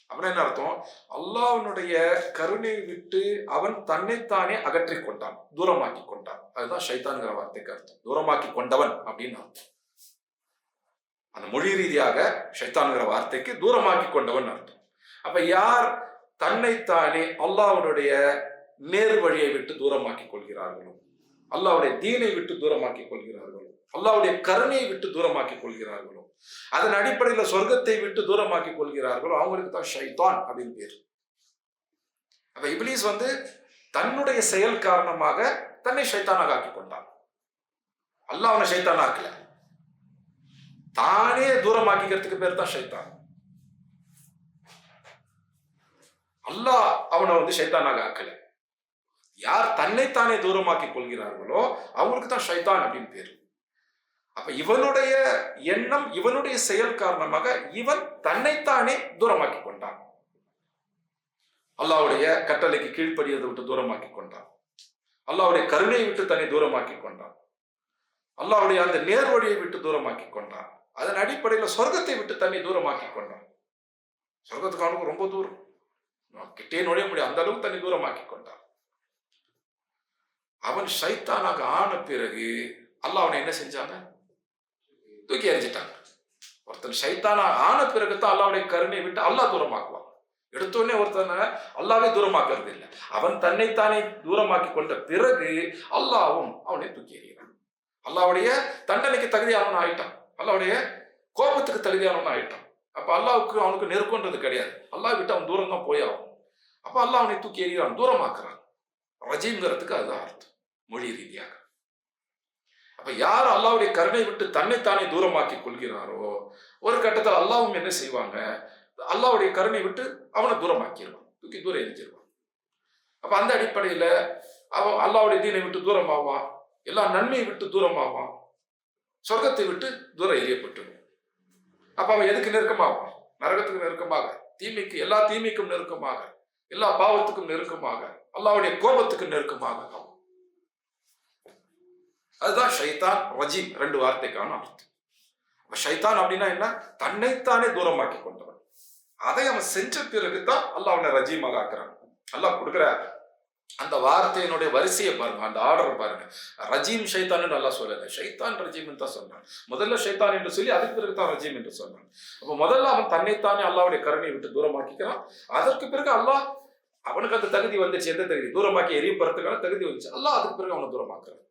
அப்படின்னா என்ன அர்த்தம்? அல்லாஹ்வுடைய கருணை விட்டு அவன் தன்னைத்தானே அகற்றி கொண்டான், தூரமாக்கி கொண்டான். அதுதான் ஷைத்தான்கிற வார்த்தைக்கு அர்த்தம், தூரமாக்கி கொண்டவன் அப்படின்னு அர்த்தம். அந்த மொழி ரீதியாக ஷைத்தான்கிற வார்த்தைக்கு தூரமாக்கி கொண்டவன் அர்த்தம். அப்ப யார் தன்னைத்தானே அல்லாஹ்வுடைய நேர் வழியை விட்டு தூரமாக்கி கொள்கிறார்களோ, அல்லாஹ்வுடைய தீனை விட்டு தூரமாக்கி கொள்கிறார்களோ, அல்லாஹ்வுடைய கருணையை விட்டு தூரமாக்கி கொள்கிறார்களோ, அதன் அடிப்படையில் சொர்க்கத்தை விட்டு தூரமாக்கி கொள்கிறார்களோ, அவங்களுக்கு தான் ஷைத்தான் அப்படின்னு பேர். அப்ப இப்லீஸ் தன்னுடைய செயல் காரணமாக தன்னை ஷைத்தானாக ஆக்கி கொண்டான். அல்லாஹ் அவனை ஷைத்தானா ஆக்கல, தானே தூரமாக்கிக்கிறதுக்கு பேர் தான் ஷைத்தான். அல்லாஹ் அவனை ஷைத்தானாக ஆக்கல. யார் தன்னைத்தானே தூரமாக்கி கொள்கிறார்களோ அவங்களுக்கு தான் ஷைத்தான் அப்படின்னு பேரு. அப்ப இவனுடைய எண்ணம், இவனுடைய செயல் காரணமாக இவன் தன்னைத்தானே தூரமாக்கி கொண்டான். அல்லாஹ்வுடைய கட்டளைக்கு கீழ்ப்படியதை விட்டு தூரமாக்கி கொண்டான், அல்லாஹ்வுடைய கருணையை விட்டு தன்னை தூரமாக்கி கொண்டான், அல்லாஹ்வுடைய அந்த நேர்வழியை விட்டு தூரமாக்கி கொண்டான். அதன் அடிப்படையில் சொர்க்கத்தை விட்டு தன்னை தூரமாக்கி கொண்டான். சொர்க்கத்துக்கு அவனுக்கு ரொம்ப தூரம், கிட்டே நுழைய முடியும், அந்த அளவுக்கு தன்னை தூரமாக்கி கொண்டான். அவன் ஷைத்தானாக ஆன பிறகு அல்லாஹ் அவனை என்ன செஞ்சாங்க? தூக்கி எறிஞ்சிட்டாங்க. ஒருத்தன் ஷைத்தானா ஆன பிறகு தான் அல்லாஹ்வுடைய கருணை விட்டு அல்லாஹ் தூரமாக்குவான். எடுத்தோடனே ஒருத்தனை அல்லாஹ்வே தூரமாக்குறது இல்லை. அவன் தன்னைத்தானே தூரமாக்கி கொண்ட பிறகு அல்லாஹ்வும் அவனை தூக்கி எறிகிறான். அல்லாஹ்வுடைய தண்டனைக்கு தகுதியானவன் ஆயிட்டான், அல்லாஹ்வுடைய கோபத்துக்கு தகுதியானவன் ஆயிட்டான். அப்ப அல்லாஹ்வுக்கு அவனுக்கு நெருக்கம்ன்றது கிடையாது, அல்லாஹ் விட்டு அவன் தூரம் தான் போயாகும். அப்ப அல்லாஹ் அவனை தூக்கி எறிகிறான், தூரமாக்குறான். ரஜீம்ங்கிறதுக்கு அதுதான் அர்த்தம் மொழி ரீதியாக. அப்ப யார் அல்லாஹ்வுடைய கருணை விட்டு தன்னைத்தானே தூரமாக்கி கொள்கிறாரோ, ஒரு கட்டத்தில் அல்லாஹ்வும் என்ன செய்வாங்க? அல்லாஹ்வுடைய கருணை விட்டு அவனை தூரமாக்கிடுவான், தூக்கி தூரம் எரிஞ்சிருவான். அப்ப அந்த அடிப்படையில அவன் அல்லாஹ்வுடைய தீனை விட்டு தூரமாவான், எல்லா நன்மையை விட்டு தூரமாவான், சொர்க்கத்தை விட்டு தூரம் எரியப்பட்டுடும். அப்ப அவன் எதுக்கு நெருக்கமாவான்? நரகத்துக்கு நெருக்கமாக, தீமைக்கு, எல்லா தீமைக்கும் நெருக்கமாக, எல்லா பாவத்துக்கும் நெருக்கமாக, அல்லாஹ்வுடைய கோபத்துக்கு நெருக்கமாக. அதுதான் ஷைத்தான், ரஜீம் ரெண்டு வார்த்தைக்கான அர்த்தம். ஷைத்தான் அப்படின்னா என்ன? தன்னைத்தானே தூரமாக்கி கொண்டவன். அதை அவன் செஞ்ச பிறகுதான் அல்லாஹ் அவனை ரஜீமாக ஆக்குறான். அல்லாஹ் கொடுக்குற அந்த வார்த்தையினுடைய வரிசையை பாருங்க, அந்த ஆர்டர் பாருங்க. ரஜீம் ஷைத்தான் நல்லா சொல்லல, ஷைத்தான் ரஜீம் தான் சொன்னான். முதல்ல ஷைத்தான் என்று சொல்லி அதுக்கு பிறகுதான் ரஜீம் என்று சொன்னான். அப்ப முதல்ல அவன் தன்னைத்தானே அல்லாஹ்வுடைய கருணையை விட்டு தூரமாக்கிக்கிறான். அதற்கு பிறகு அல்லாஹ் அவனுக்கு அந்த தகுதி வந்துச்சு. எந்த தகுதி? தூரமாக்கி எரியப்படுறதுக்கான தகுதி வந்துச்சு. அல்லாஹ் அதுக்கு பிறகு அவனை தூரமாக்குறான்.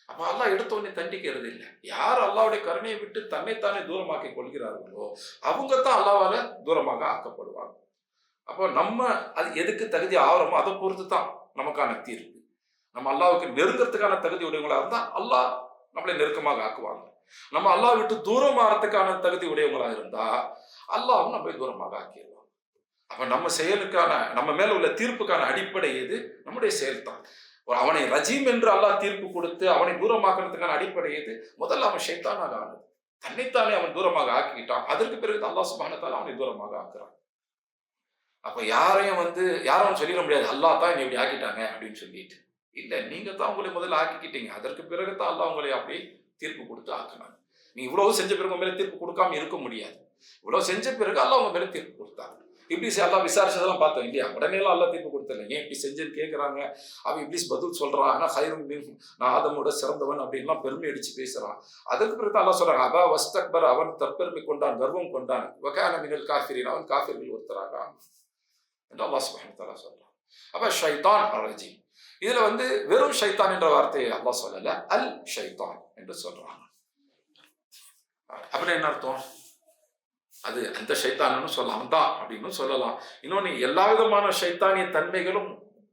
அப்ப அல்லாஹ் எடுத்த உடனே தண்டிக்கிறது இல்லை. யார் அல்லாஹ்வுடைய கருணையை விட்டு தன்னைத்தானே தூரமாக்கி கொள்கிறார்களோ அவங்க தான் அல்லாஹ்வால தூரமாக ஆக்கப்படுவாங்க. அப்போ நம்ம அது எதுக்கு தகுதி ஆகிறோமோ அதை பொறுத்து தான் நமக்கான தீர்ப்பு. நம்ம அல்லாஹ்வுக்கு நெருங்கிறதுக்கான தகுதி உடையவங்களா இருந்தா அல்லாஹ் நம்மளை நெருக்கமாக ஆக்குவாங்க. நம்ம அல்லாஹ் விட்டு தூரமாகறதுக்கான தகுதி உடையவங்களா இருந்தா அல்லாஹ் நம்மளை தூரமாக ஆக்கிடுவாங்க. அப்ப நம்ம செயலுக்கான நம்ம மேல உள்ள தீர்ப்புக்கான அடிப்படை எது? நம்முடைய செயல் தான். அவனை ரஜீம் என்று அல்லாஹ் தீர்ப்பு கொடுத்து அவனை தூரமாக்குறதுக்கான அடிப்படை எது? முதல்ல அவன் ஷைத்தானாக ஆனது. தன்னைத்தானே அவன் தூரமாக ஆக்கிட்டான். அதற்கு பிறகு அல்லாஹ் சுப்ஹானஹு வ தஆலா அவனை தூரமாக ஆக்குறான். அப்ப யாரும் சொல்லிட முடியாது அல்லாஹ் தான் என்னை இப்படி ஆக்கிட்டாங்க அப்படின்னு சொல்லிட்டு. இல்ல, நீங்க தான் உங்களை முதல்ல ஆக்கிக்கிட்டீங்க. அதற்கு பிறகு தான் அல்லாஹ் உங்களை அப்படி தீர்ப்பு கொடுத்து ஆக்குனாங்க. நீ இவ்வளவு செஞ்ச பிறகு உங்க மேல தீர்ப்பு கொடுக்காம இருக்க முடியாது. இவ்வளவு செஞ்ச பிறகு அல்லாஹ் உங்க மேல தீர்ப்பு கொடுத்தாங்க. இப்ளீஸ் அல்லாஹ் விசாரிச்சதெல்லாம் பார்த்தோம் இல்லையா? உடனே எல்லாம் அல்லாஹ் தீர்ப்பு கொடுத்தல. ஏன் இப்படி செஞ்சேன்னு கேட்கறாங்க. அவன் இப்ளீஸ் பதில் சொல்றான். ஆனா ஹைரும் மின்ஹும், நான் ஆதமோட சிறந்தவன் அப்படின்லாம் பெருமை அடிச்சு பேசுறான். அதற்கு பிறகு அல்லாஹ் சொல்றாங்க, அபா வஸ்தக்பர், அவன் தற்பெருமை கொண்டான், கர்வம் கொண்டான், வகான மினல் காஃபிரின், அவன் காஃபிர்கள் ஒருத்தராக என்று அல்லாஹ் சுப்ஹானஹு வ தஆலா சொல்றான். அப்ப ஷைத்தான் ரஜீம். இதுல வெறும் ஷைத்தான் என்ற வார்த்தையை அல்லாஹ் சொல்லல, அல் ஷைத்தான் என்று சொல்றாங்க. அப்படின்னு என்ன அர்த்தம்? அது அந்த ஷைத்தான்னு சொல்லலாம் தான் அப்படின்னு சொல்லலாம். இன்னொன்னு, எல்லா விதமான ஷைத்தானிய தன்மைகளும்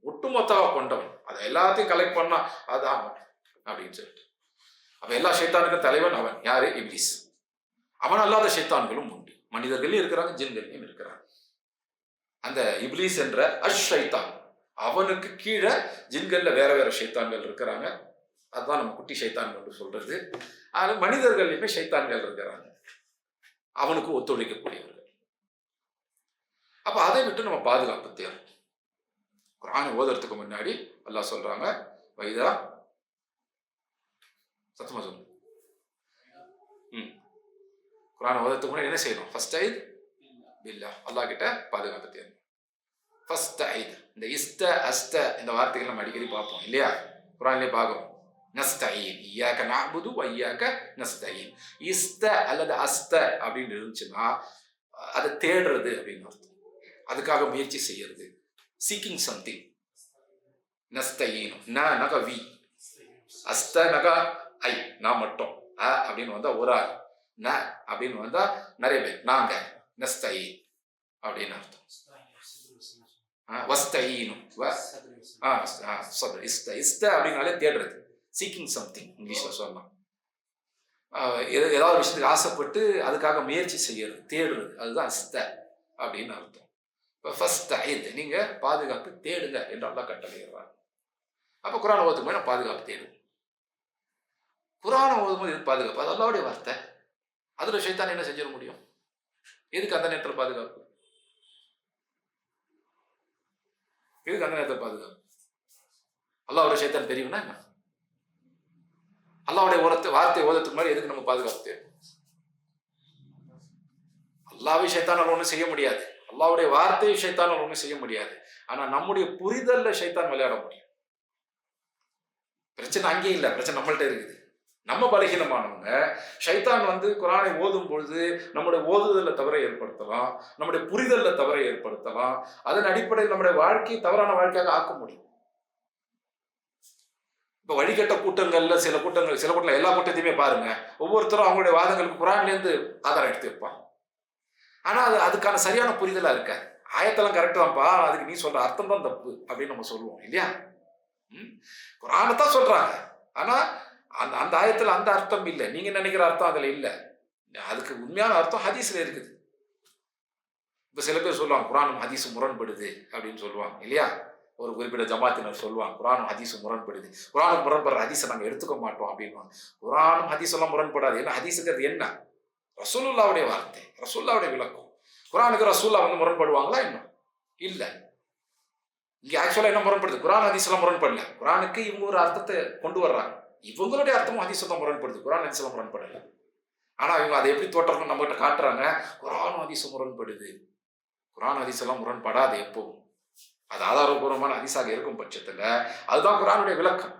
ஒட்டுமொத்தமாக கொண்டவன். அதை எல்லாத்தையும் கலெக்ட் பண்ணா அதான் அப்படின்னு சொல்லிட்டு. அப்ப எல்லா ஷைத்தானுக்கும் தலைவன் அவன். யாரு? இப்ளீஸ். அவன் அல்லாத ஷைத்தான்களும் உண்டு. மனிதர்களையும் இருக்கிறாங்க, ஜின்களையும் இருக்கிறாங்க. அந்த இப்ளீஸ் என்ற அஷ்-ஷைத்தான், அவனுக்கு கீழே ஜின்கள்ல வேற வேற ஷைத்தான்கள் இருக்கிறாங்க. அதுதான் நம்ம குட்டி ஷைத்தான்கள் சொல்றது. அது மனிதர்கள்லையுமே ஷைத்தான்கள் இருக்கிறாங்க, அவனுக்கு ஒத்துழைக்கக்கூடியவர்கள். அப்ப அதை விட்டு நம்ம பாதுகாப்பு தேவை. குர்ஆனை ஓதுறதுக்கு முன்னாடி அல்லாஹ் சொல்றாங்க, வைதா சத்தமா சொல்லு. குர்ஆனை ஓதுறதுக்கு முன்னாடி என்ன செய்யணும்? ஃபஸ்டைத் பில்லாஹ், அல்லாஹ் கிட்ட பாதுகாப்பு தேவை. ஃபஸ்டைத், இந்த இஸ்த அஸ்த இந்த வார்த்தைகள் நம்ம அடிக்கடி பார்ப்போம் இல்லையா? குர்ஆன்லயே பார்க்கிறோம். நஸ்தஈன், இய்யாக நஅ்புது வ இய்யாக நஸ்தஈன். இஸ்த அல்லது அஸ்த அப்படின்னு இருந்துச்சுன்னா அதை தேடுறது அப்படின்னு அர்த்தம். அதுக்காக முயற்சி செய்யறது, சீக்கிங் சம்திங். நஸ்தஈன், நக வி, அஸ்த நக ஐ, நான் மட்டும், அ அப்படின்னு வந்தா ஒரு ஆள், ந அப்படின்னு வந்தா நிறைய பேர், நாங்க. நஸ்தஈன் அப்படின்னு அர்த்தம். வஸ்தஈனும் இஸ்த அப்படின்னாலே தேடுறது, சீக்கிங் சம்திங் இங்கிலீஷ்ல சொல்லலாம். ஏதாவது விஷயத்துக்கு ஆசைப்பட்டு அதுக்காக முயற்சி செய்யறது, தேடுறது, அதுதான் இஸ்த அப்படின்னு அர்த்தம். இப்போ ஃபர்ஸ்ட் ஐந்து, நீங்க பாதுகாப்பு தேடுங்க என்று அல்லாஹ் கட்டளையிடுறாங்க. அப்போ குர்ஆன் ஓதும் போது பாதுகாப்பு தேடுவோம். குர்ஆன் ஓதும் போது எது பாதுகாப்பு? அது அல்லாஹ்வுடைய வார்த்தை. அதுல ஷைத்தான் என்ன செஞ்சிட முடியும்? எதுக்கு அந்த நேரத்தில் பாதுகாப்பு? எதுக்கு அந்த நேரத்தில் பாதுகாப்பு? அல்லாஹ்வுடைய ஷைத்தான் பெரியவனா என்ன? அல்லாஹ்வுடைய வார்த்தை ஓதத்துக்கு முன்னாடி எதுக்கு நம்ம பாதுகாப்பு தேவை? அல்லாஹ்வை ஷைத்தானால் ஒன்றும் செய்ய முடியாது, அல்லாஹ்வுடைய வார்த்தையை ஷைத்தானால் ஒன்றும் செய்ய முடியாது. ஆனா நம்முடைய புரிதல்ல ஷைத்தான் விளையாட முடியும். பிரச்சனை அங்கே இல்லை, பிரச்சனை நம்மள்ட்ட இருக்குது. நம்ம பலகீனமானவங்க. ஷைத்தான் குர்ஆனை ஓதும் பொழுது நம்முடைய ஓதுதல்ல தவறை ஏற்படுத்தலாம், நம்முடைய புரிதல்ல தவறை ஏற்படுத்தலாம். அதன் அடிப்படையில் நம்முடைய வாழ்க்கையை தவறான வாழ்க்கையாக ஆக்க முடியும். இப்போ வழிகட்ட கூட்டங்கள்ல சில கூட்டங்கள் எல்லா கூட்டத்தையுமே பாருங்க, ஒவ்வொருத்தரும் அவங்களுடைய வாதங்களுக்கு குர்ஆன்லேருந்து ஆதாரம் எடுத்து வைப்பாங்க. ஆனா அதுக்கான சரியான புரிதலா இருக்க. ஆயத்தெல்லாம் கரெக்ட் தான்ப்பா, அதுக்கு நீ சொல்ற அர்த்தம் தான் தப்பு அப்படின்னு நம்ம சொல்லுவோம் இல்லையா? குர்ஆனை தான் சொல்றாங்க, ஆனா அந்த ஆயத்துல அந்த அர்த்தம் இல்லை, நீங்க நினைக்கிற அர்த்தம் அதுல இல்லை. அதுக்கு உண்மையான அர்த்தம் ஹதீஸ்ல இருக்குது. இப்ப சில பேர் சொல்லுவாங்க குர்ஆனும் ஹதீஸும் முரண்படுது அப்படின்னு சொல்லுவாங்க இல்லையா? ஒரு குறிப்பிட்ட ஜமாத்தினர் சொல்லுவாங்க குர்ஆனும் ஹதீஸும் முரண்படுது, குர்ஆனுக்கு முரண்படுற ஹதீஸை நாங்கள் எடுத்துக்க மாட்டோம் அப்படின்வாங்க. குர்ஆனும் ஹதீஸ் எல்லாம் முரண்படாது. ஏன்னா ஹதீஸுங்கிறது என்ன? ரசூலுல்லாஹ்வுடைய வார்த்தை, ரசூலுல்லாஹ்வுடைய விளக்கம். குர்ஆனுக்கு ரசூலுல்லாஹ் முரண்படுவாங்களா? இன்னும் இல்லை. இங்க ஆக்சுவலா என்ன முரண்படுது? குர்ஆன் ஹதீஸ் எல்லாம் முரண்படல. குர்ஆனுக்கு இவங்க ஒரு அர்த்தத்தை கொண்டு வர்றாங்க, இவங்களுடைய அர்த்தமும் ஹதீஸ் தான் முரண்படுது, குர்ஆன் ஹதீஸ் எல்லாம் முரண்படல. ஆனா இவங்க அதை எப்படி தோற்றம் நம்ம கிட்ட காட்டுறாங்க? குர்ஆன் ஹதீஸ் முரண்படுது. குர்ஆன் ஹதீஸ் எல்லாம் முரண்படாது எப்பவும். அது ஆதாரபூர்வமான ஹதீஸாக இருக்கும் பட்சத்துல அதுதான் குர்ஆனுடைய விளக்கம்.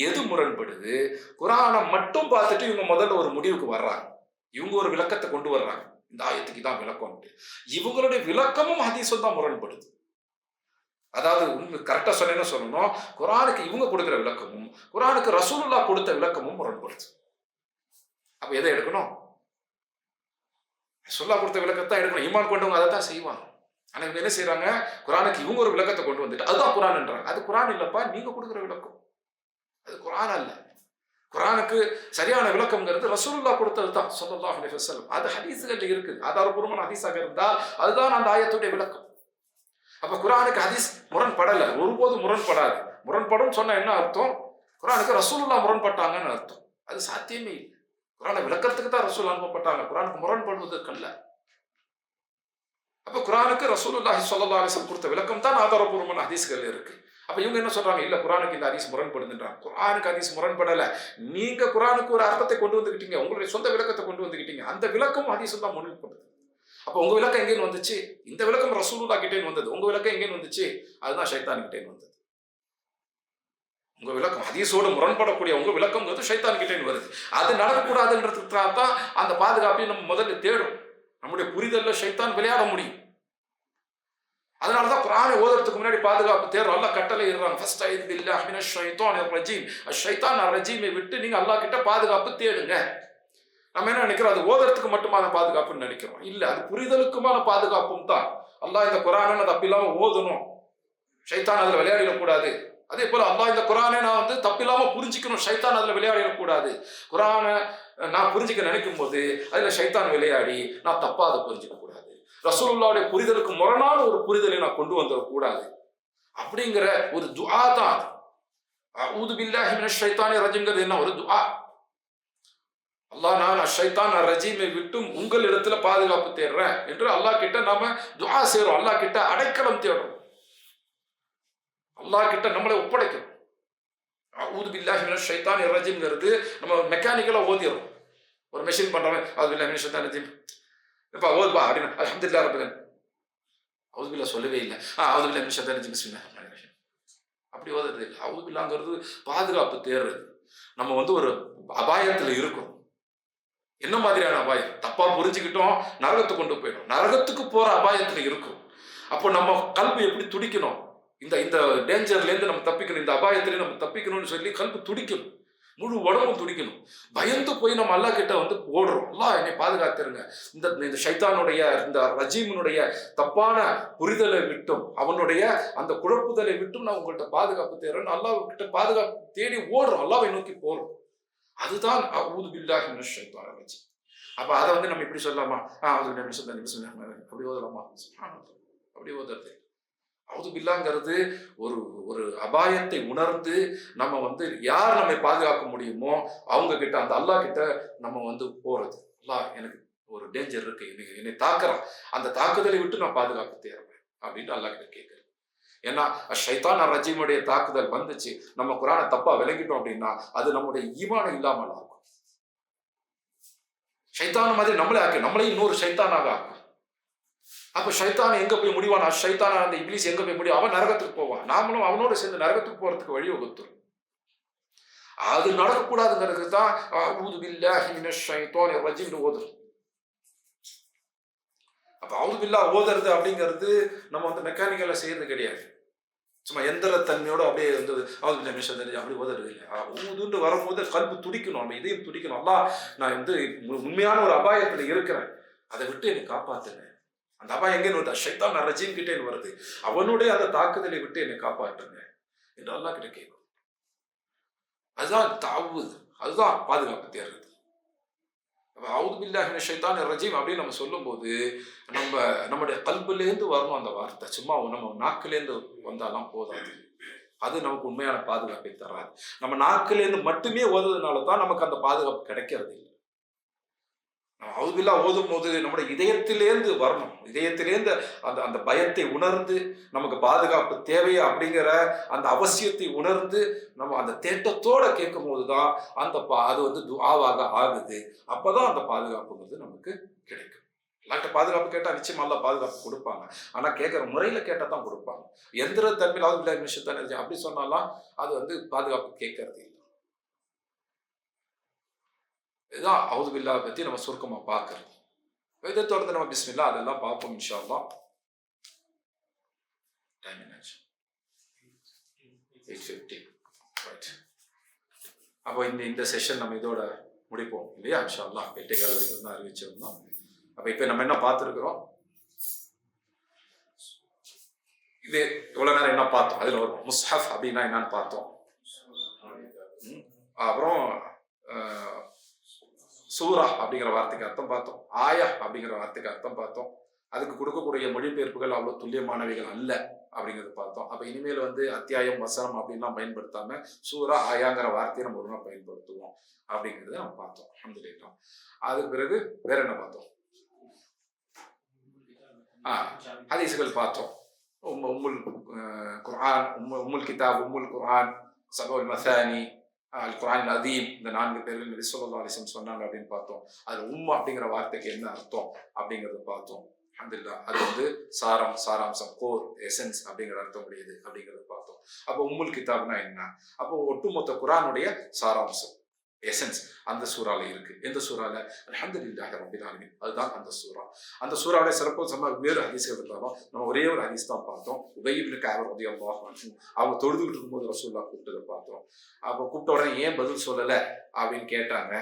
எது முரண்படுது? குர்ஆனை மட்டும் பார்த்துட்டு இவங்க முதல்ல ஒரு முடிவுக்கு வர்றாங்க, இவங்க ஒரு விளக்கத்தை கொண்டு வர்றாங்க, இந்த ஆயத்துக்கு தான் விளக்கம். இவங்களுடைய விளக்கமும் ஹதீஸும் தான் முரண்படுது. அதாவது உண்மை கரெக்டா சொன்னேன்னு சொல்லணும், குர்ஆனுக்கு இவங்க கொடுக்கிற விளக்கமும் குர்ஆனுக்கு ரசூலுல்லாஹ் கொடுத்த விளக்கமும் முரண்படுது. அப்ப எதை எடுக்கணும்? ரசூலுல்லாஹ் கொடுத்த விளக்கத்தை எடுக்கணும். ஈமான் கொண்டவங்க அதை தான் செய்வாங்க. ஆனா இவங்க என்ன செய்யறாங்க? குர்ஆனுக்கு இவங்க ஒரு விளக்கத்தை கொண்டு வந்துட்டு அதுதான் குர்ஆன்ன்றாங்க. அது குர்ஆன் இல்லப்பா, நீங்க கொடுக்கிற விளக்கம். அது குர்ஆன் அல்ல. குர்ஆனுக்கு சரியான விளக்கம்ங்கிறது ரசூலுல்லாஹ் கொடுத்தது தான் ஸல்லல்லாஹு அலைஹி வஸல்லம். அது ஹதீஸ்கள்ல இருக்கு. ஆதாரபூர்வமான ஹதீஸாக இருந்தால் அதுதான் அந்த ஆயத்துடைய விளக்கம். அப்ப குர்ஆனுக்கு ஹதீஸ் முரண்படல, ஒருபோதும் முரண்படாது. முரண்படும் சொன்னா என்ன அர்த்தம்? குர்ஆனுக்கு ரசூலுல்லாஹ் முரண்பட்டாங்கன்னு அர்த்தம். அது சாத்தியமே இல்லை. குர்ஆனை விளக்கறதுக்கு தான் ரசூல் அனுப்பப்பட்டாங்க, குர்ஆனுக்கு முரண்படுவதற்கு அல்ல. அப்ப குர்ஆனுக்கு ரசூலுல்லாஹி ஸல்லல்லாஹு அலைஹி வஸல்லம் கொடுத்த விளக்கம் தான் ஆதாரபூர்வமான ஹதீஸ்கள் இருக்கு. அப்ப இவங்க என்ன சொல்றாங்க? இல்ல குர்ஆனுக்கு இந்த ஹதீஸ் முரண்படுதுன்றாங்க. குர்ஆனுக்கு ஹதீஸ் முரண்படல. நீங்க குர்ஆனுக்கு ஒரு அர்த்தத்தை கொண்டு வந்துக்கிட்டீங்க, உங்களுடைய சொந்த விளக்கத்தை கொண்டு வந்துக்கிட்டீங்க. அந்த விளக்கம் ஹதீஸும் தான் முரண்படுது. அப்ப உங்க விளக்கம் எங்கேன்னு வந்துச்சு? இந்த விளக்கம் ரசூலுல்லாஹ் கிட்டேன்னு வந்தது. உங்க விளக்கம் எங்கேன்னு வந்துச்சு? அதுதான் ஷைத்தான் கிட்டேன்னு வந்தது. உங்க விளக்கம் ஹதீஸோடு முரண்படக்கூடிய உங்க விளக்கம்ங்கிறது ஷைத்தான் கிட்டேன்னு வருது. அது நடக்கக்கூடாதுன்றதுக்காக தான் அந்த பாதுகாப்பையும் நம்ம முதல்ல தேடும். நம்முடைய புரிதல்ல ஷைத்தான் விளையாட முடியும். அதனாலதான் குர்ஆனை ஓதுறதுக்கு முன்னாடி பாதுகாப்பு தேடுறோம். அல்லாஹ் கட்டளை இடுறாங்க, ஃபஸ்தைது பில்லாஹி மினஷ் ஷைத்தானிர் ரஜீம். ஷைத்தான் ரஜீமை விட்டு நீங்க அல்லாஹ் கிட்ட பாதுகாப்பு தேடுங்க. நம்ம என்ன நினைக்கிறோம்? அது ஓதுறதுக்கு மட்டுமான பாதுகாப்புன்னு நினைக்கிறோம். இல்ல, அது புரிதலுக்குமான பாதுகாப்பும் தான். அல்லாஹ் இந்த குர்ஆனை தப்பில்லாம ஓதணும், ஷைத்தான் அதுல விளையாடிடக்கூடாது. அதே போல அல்லாஹ் இந்த குர்ஆனை நான் தப்பில்லாம புரிஞ்சுக்கணும், ஷைத்தான் அதுல விளையாடிடக்கூடாது. குர்ஆனை நான் புரிஞ்சுக்க நினைக்கும் போது அதுல ஷைத்தான் விளையாடி நான் தப்பா அதை புரிஞ்சுக்க கூடாது. ரசூலுல்லாஹ்வுடைய புரிதலுக்கு முரணான ஒரு புரிதலை நான் கொண்டு வந்துடக்கூடாது அப்படிங்கிற ஒரு துஆ தான். அஊது பில்லாஹி மினஷ் ஷைத்தானிர் ரஜீம்ங்கிறது என்ன? ஒரு துஆ. அல்லாஹ் நான் ஷைத்தான் ரஜீமை விட்டும் உங்களிடத்துல பாதுகாப்பு தேடுறேன் என்று அல்லாஹ் கிட்ட நாம துஆ செய்றோம். அல்லாஹ் கிட்ட அடைக்கலம் தேடுறோம். அல்லாஹ் கிட்ட நம்மளை ஒப்படைக்கிறோம். அஊது பில்லாஹி மினஷ் ஷைத்தானிர் ரஜீம்ங்கிறது நம்ம மெக்கானிக்கலா ஓதிறோம். ஒரு மெஷின் பண்றவன் அஊது பில்லாஹி மினஷ் ஷைத்தானிர் ரஜீம் இப்ப ஓதுபா அப்படின்னு அல்ஹம்துலில்லாஹ் ரப்பில் அஊது பில்லாஹ் சொல்லவே இல்லை. அஊது பில்லாஹி மினஷ் ஷைத்தானிர் ரஜீம் பிஸ்மில்லாஹிர் ரஹ்மானிர் ரஹீம் அப்படி ஓதுறது இல்லை. அஊது பில்லாஹ்ங்கிறது பாதுகாப்பு தேடுறது. நம்ம ஒரு அபாயத்துல இருக்கோம். என்ன மாதிரியான அபாயம்? தப்பா புரிஞ்சுக்கிட்டோம், நரகத்துக்கு கொண்டு போயிடும். நரகத்துக்கு போற அபாயத்துல இருக்கும். அப்போ நம்ம கல்வி எப்படி துடிக்கணும்? இந்த இந்த டேஞ்சர்ல இருந்து நம்ம தப்பிக்கணும், இந்த அபாயத்திலே நம்ம தப்பிக்கணும்னு சொல்லி கல்வி துடிக்கணும், முழு உடம்பும் துடிக்கணும். பயந்து போய் நம்ம அல்லாஹ் கிட்ட ஓடுறோம். அல்லாஹ் என்னை பாதுகாத்துருங்க, இந்த ஷைத்தானுடைய இந்த ரஜீமுடைய தப்பான புரிதலை விட்டும் அவனுடைய அந்த குழப்புதலை விட்டும் நான் உங்கள்கிட்ட பாதுகாப்பு தேடுறேன். அல்லாஹ் கிட்ட பாதுகாப்பு தேடி ஓடுறோம், அல்லாஹ்வை நோக்கி போறோம். அதுதான் அஊது பில்லாஹி மினஷ் ஷைத்தானிர் ரஜீம். அப்ப அதை நம்ம இப்படி சொல்லலாமா? அஊது பில்லாஹி மினஷ் ஷைத்தானிர் ரஜீம் அப்படி ஓதலாமா? சுப்ஹானல்லாஹ், அப்படி ஓதுறது. அஊது பில்லாஹ்ங்கிறது ஒரு அபாயத்தை உணர்ந்து நம்ம யார் நம்மை பாதுகாக்க முடியுமோ அவங்க கிட்ட, அந்த அல்லாஹ் கிட்ட நம்ம போறது. அல்லாஹ் எனக்கு ஒரு டேஞ்சர் இருக்கு, என்னை தாக்குறான், அந்த தாக்குதலை விட்டு நான் பாதுகாப்பு தேடுறேன் அப்படின்னு அல்லாஹ் கிட்ட கேட்கிறேன். ஏன்னா ஷைத்தான் ரஜீமுடைய தாக்குதல் வந்துச்சு, நம்ம குர்ஆனை தப்பா விளங்கிட்டோம் அப்படின்னா அது நம்முடைய ஈமானை இல்லாமல் ஆகும். ஷைத்தான் மாதிரி நம்மளையும் இன்னொரு ஷைத்தானாக ஆகும். அப்ப ஷைத்தான் எங்க போய் முடிவான்? ஷைத்தான் அந்த இப்லீஸ் எங்க போய் முடியும்? அவன் நரகத்துக்கு போவான். நாமளும் அவனோட சேர்ந்து நரகத்துக்கு போறதுக்கு வழி வகுத்துரும். அது நடக்கக்கூடாதுங்கிறது தான் அஊது பில்லாஹி மினஷ் ஷைத்தானிர் ரஜீம் ஓதுறோம். அப்ப அஊது பில்லாஹ் ஓதுறது அப்படிங்கிறது நம்ம மெக்கானிக்கலா செய்யறது கிடையாது. சும்மா எந்திர தன்மையோட அப்படியே அஊது பில்லாஹி மினஷ் ஷைத்தானிர் அப்படி ஓதுறது இல்லை. ஊதுன்னு வரும்போது கல்பு துடிக்கணும், நம்ம இதையும் துடிக்கணும். அல்லாஹ் நான் உண்மையான ஒரு அபாயத்துல இருக்கிறேன், அதை விட்டு என்னை காப்பாத்துங்க. அந்த அபாயம் எங்கேன்னு வருது? ஷைத்தான் ரஜீம் கிட்டேன்னு வருது. அவனுடைய அந்த தாக்குதலை விட்டு என்னை காப்பாற்றுங்க என்று அல்லாஹ் கிட்ட கேட்கும். அதுதான் தஅவூத், அதுதான் பாதுகாப்பு தேடுறது. அஊது பில்லாஹி மினஷ் ஷைத்தானிர் ரஜீம் அப்படின்னு நம்ம சொல்லும்போது நம்முடைய கல்புலேருந்து வரணும் அந்த வார்த்தை. சும்மா நம்ம நாக்கிலேருந்து வந்தாலாம் போதாது. அது நமக்கு உண்மையான பாதுகாப்பை தராது. நம்ம நாக்கிலேருந்து மட்டுமே ஓதுறதுனால தான் நமக்கு அந்த பாதுகாப்பு கிடைக்கிறது இல்லை. அஊது பில்லாஹ் ஓதும் போது நம்முடைய இதயத்திலேருந்து வரணும். இதயத்திலேருந்து அந்த பயத்தை உணர்ந்து நமக்கு பாதுகாப்பு தேவையா அப்படிங்கிற அந்த அவசியத்தை உணர்ந்து நம்ம அந்த தேட்டத்தோட கேட்கும் போதுதான் அது துஆவாக ஆகுது. அப்பதான் அந்த பாதுகாப்புங்கிறது நமக்கு கிடைக்கும். எல்லாட்ட பாதுகாப்பு கேட்டா நிச்சயமா அல்லாஹ் பாதுகாப்பு கொடுப்பாங்க. ஆனா கேட்கிற முறையில கேட்டா தான் கொடுப்பாங்க. எந்திர தன்மையில் அஊது பில்லாஹி மினஷ் ஷைத்தானிர் ரஜீம் அப்படி சொன்னாலாம் அது பாதுகாப்பு கேட்கறது இல்லை. இதுதான் அஊது பில்லாஹ் பத்தி நம்ம சுருக்கமா பார்க்கறது. இதை தொடர்ந்து நம்ம பிஸ்மில்லாஹ் அதெல்லாம் பார்ப்போம் இன்ஷா அல்லாஹ். டைம் என்னாச்சு? 8:50. ரைட். அப்போ இந்த செஷன் நம்ம இதோட முடிப்போம் இல்லையா? இன்ஷா அல்லாஹ் 8:15 வரைக்கும் தான் அறிவிச்சிருந்தோம். அப்போ இப்போ நம்ம என்ன பார்த்துருக்குறோம்? இது இவ்வளோ நேரம் என்ன பார்த்தோம்? அதில் ஒரு முஸ்ஹஃப் அப்படின்னா என்னன்னு பார்த்தோம். அப்புறம் சூரா அப்படிங்கிற வார்த்தைக்கு அர்த்தம் பார்த்தோம். ஆயா அப்படிங்கிற வார்த்தைக்கு அர்த்தம் பார்த்தோம். அதுக்கு கொடுக்கக்கூடிய மொழிபெயர்ப்புகள் அவ்வளோ துல்லியமானவைகள் அல்ல அப்படிங்கிறது பார்த்தோம். அப்போ இனிமேல் அத்தியாயம் வசனம் அப்படின்லாம் பயன்படுத்தாம சூரா ஆயாங்கிற வார்த்தையை நம்ம ஒழுங்காக பயன்படுத்துவோம் அப்படிங்கிறத நம்ம பார்த்தோம். அல்ஹம்துலில்லாஹ். அதுக்கு பிறகு வேற என்ன பார்த்தோம்? ஹதீஸ்கள் பார்த்தோம். உம்முல் குர்ஆன், உம்முல் கிதாப், உம்முல் குர்ஆன், சபுல் மசானி, அல் குர்ஆன் அதீம், இந்த 4 பேர்கள் நபி ஸல்லல்லாஹு அலைஹி வஸல்லம் சொன்னாங்க அப்படின்னு பார்த்தோம். அதில் அப்படிங்கிற வார்த்தைக்கு என்ன அர்த்தம் அப்படிங்கிறத பார்த்தோம். அல்ஹம்துலில்லாஹ். அது சாராம்சம், கோர், எசன்ஸ் அப்படிங்கிற அர்த்தம் உடையது அப்படிங்கிறத பார்த்தோம். அப்போ உம்முல் கிதாப்னா என்ன? அப்போ ஒட்டுமொத்த குர்ஆனுடைய சாராம்சம், எசன்ஸ் அந்த சூறால இருக்கு. எந்த சூறால? அல்ஹம்துலில்லாஹி ரப்பில் ஆலமீன். அதுதான் அந்த சூறா. அந்த சூறாவுடைய சிறப்பு வேறு ஹதீஸ்கள் இருந்தாலும் நம்ம ஒரே ஒரு ஹதீஸ் தான் பார்த்தோம். உபய் இப்னு கஅப் ரலியல்லாஹு அன்ஹு அவங்க தொழுதுகிட்டு இருக்கும்போது ரசூலுல்லாஹ் கூப்பிட்டதை பார்த்தோம். அப்போ கூப்பிட்ட உடனே ஏன் பதில் சொல்லலை அப்படின்னு கேட்டாங்க.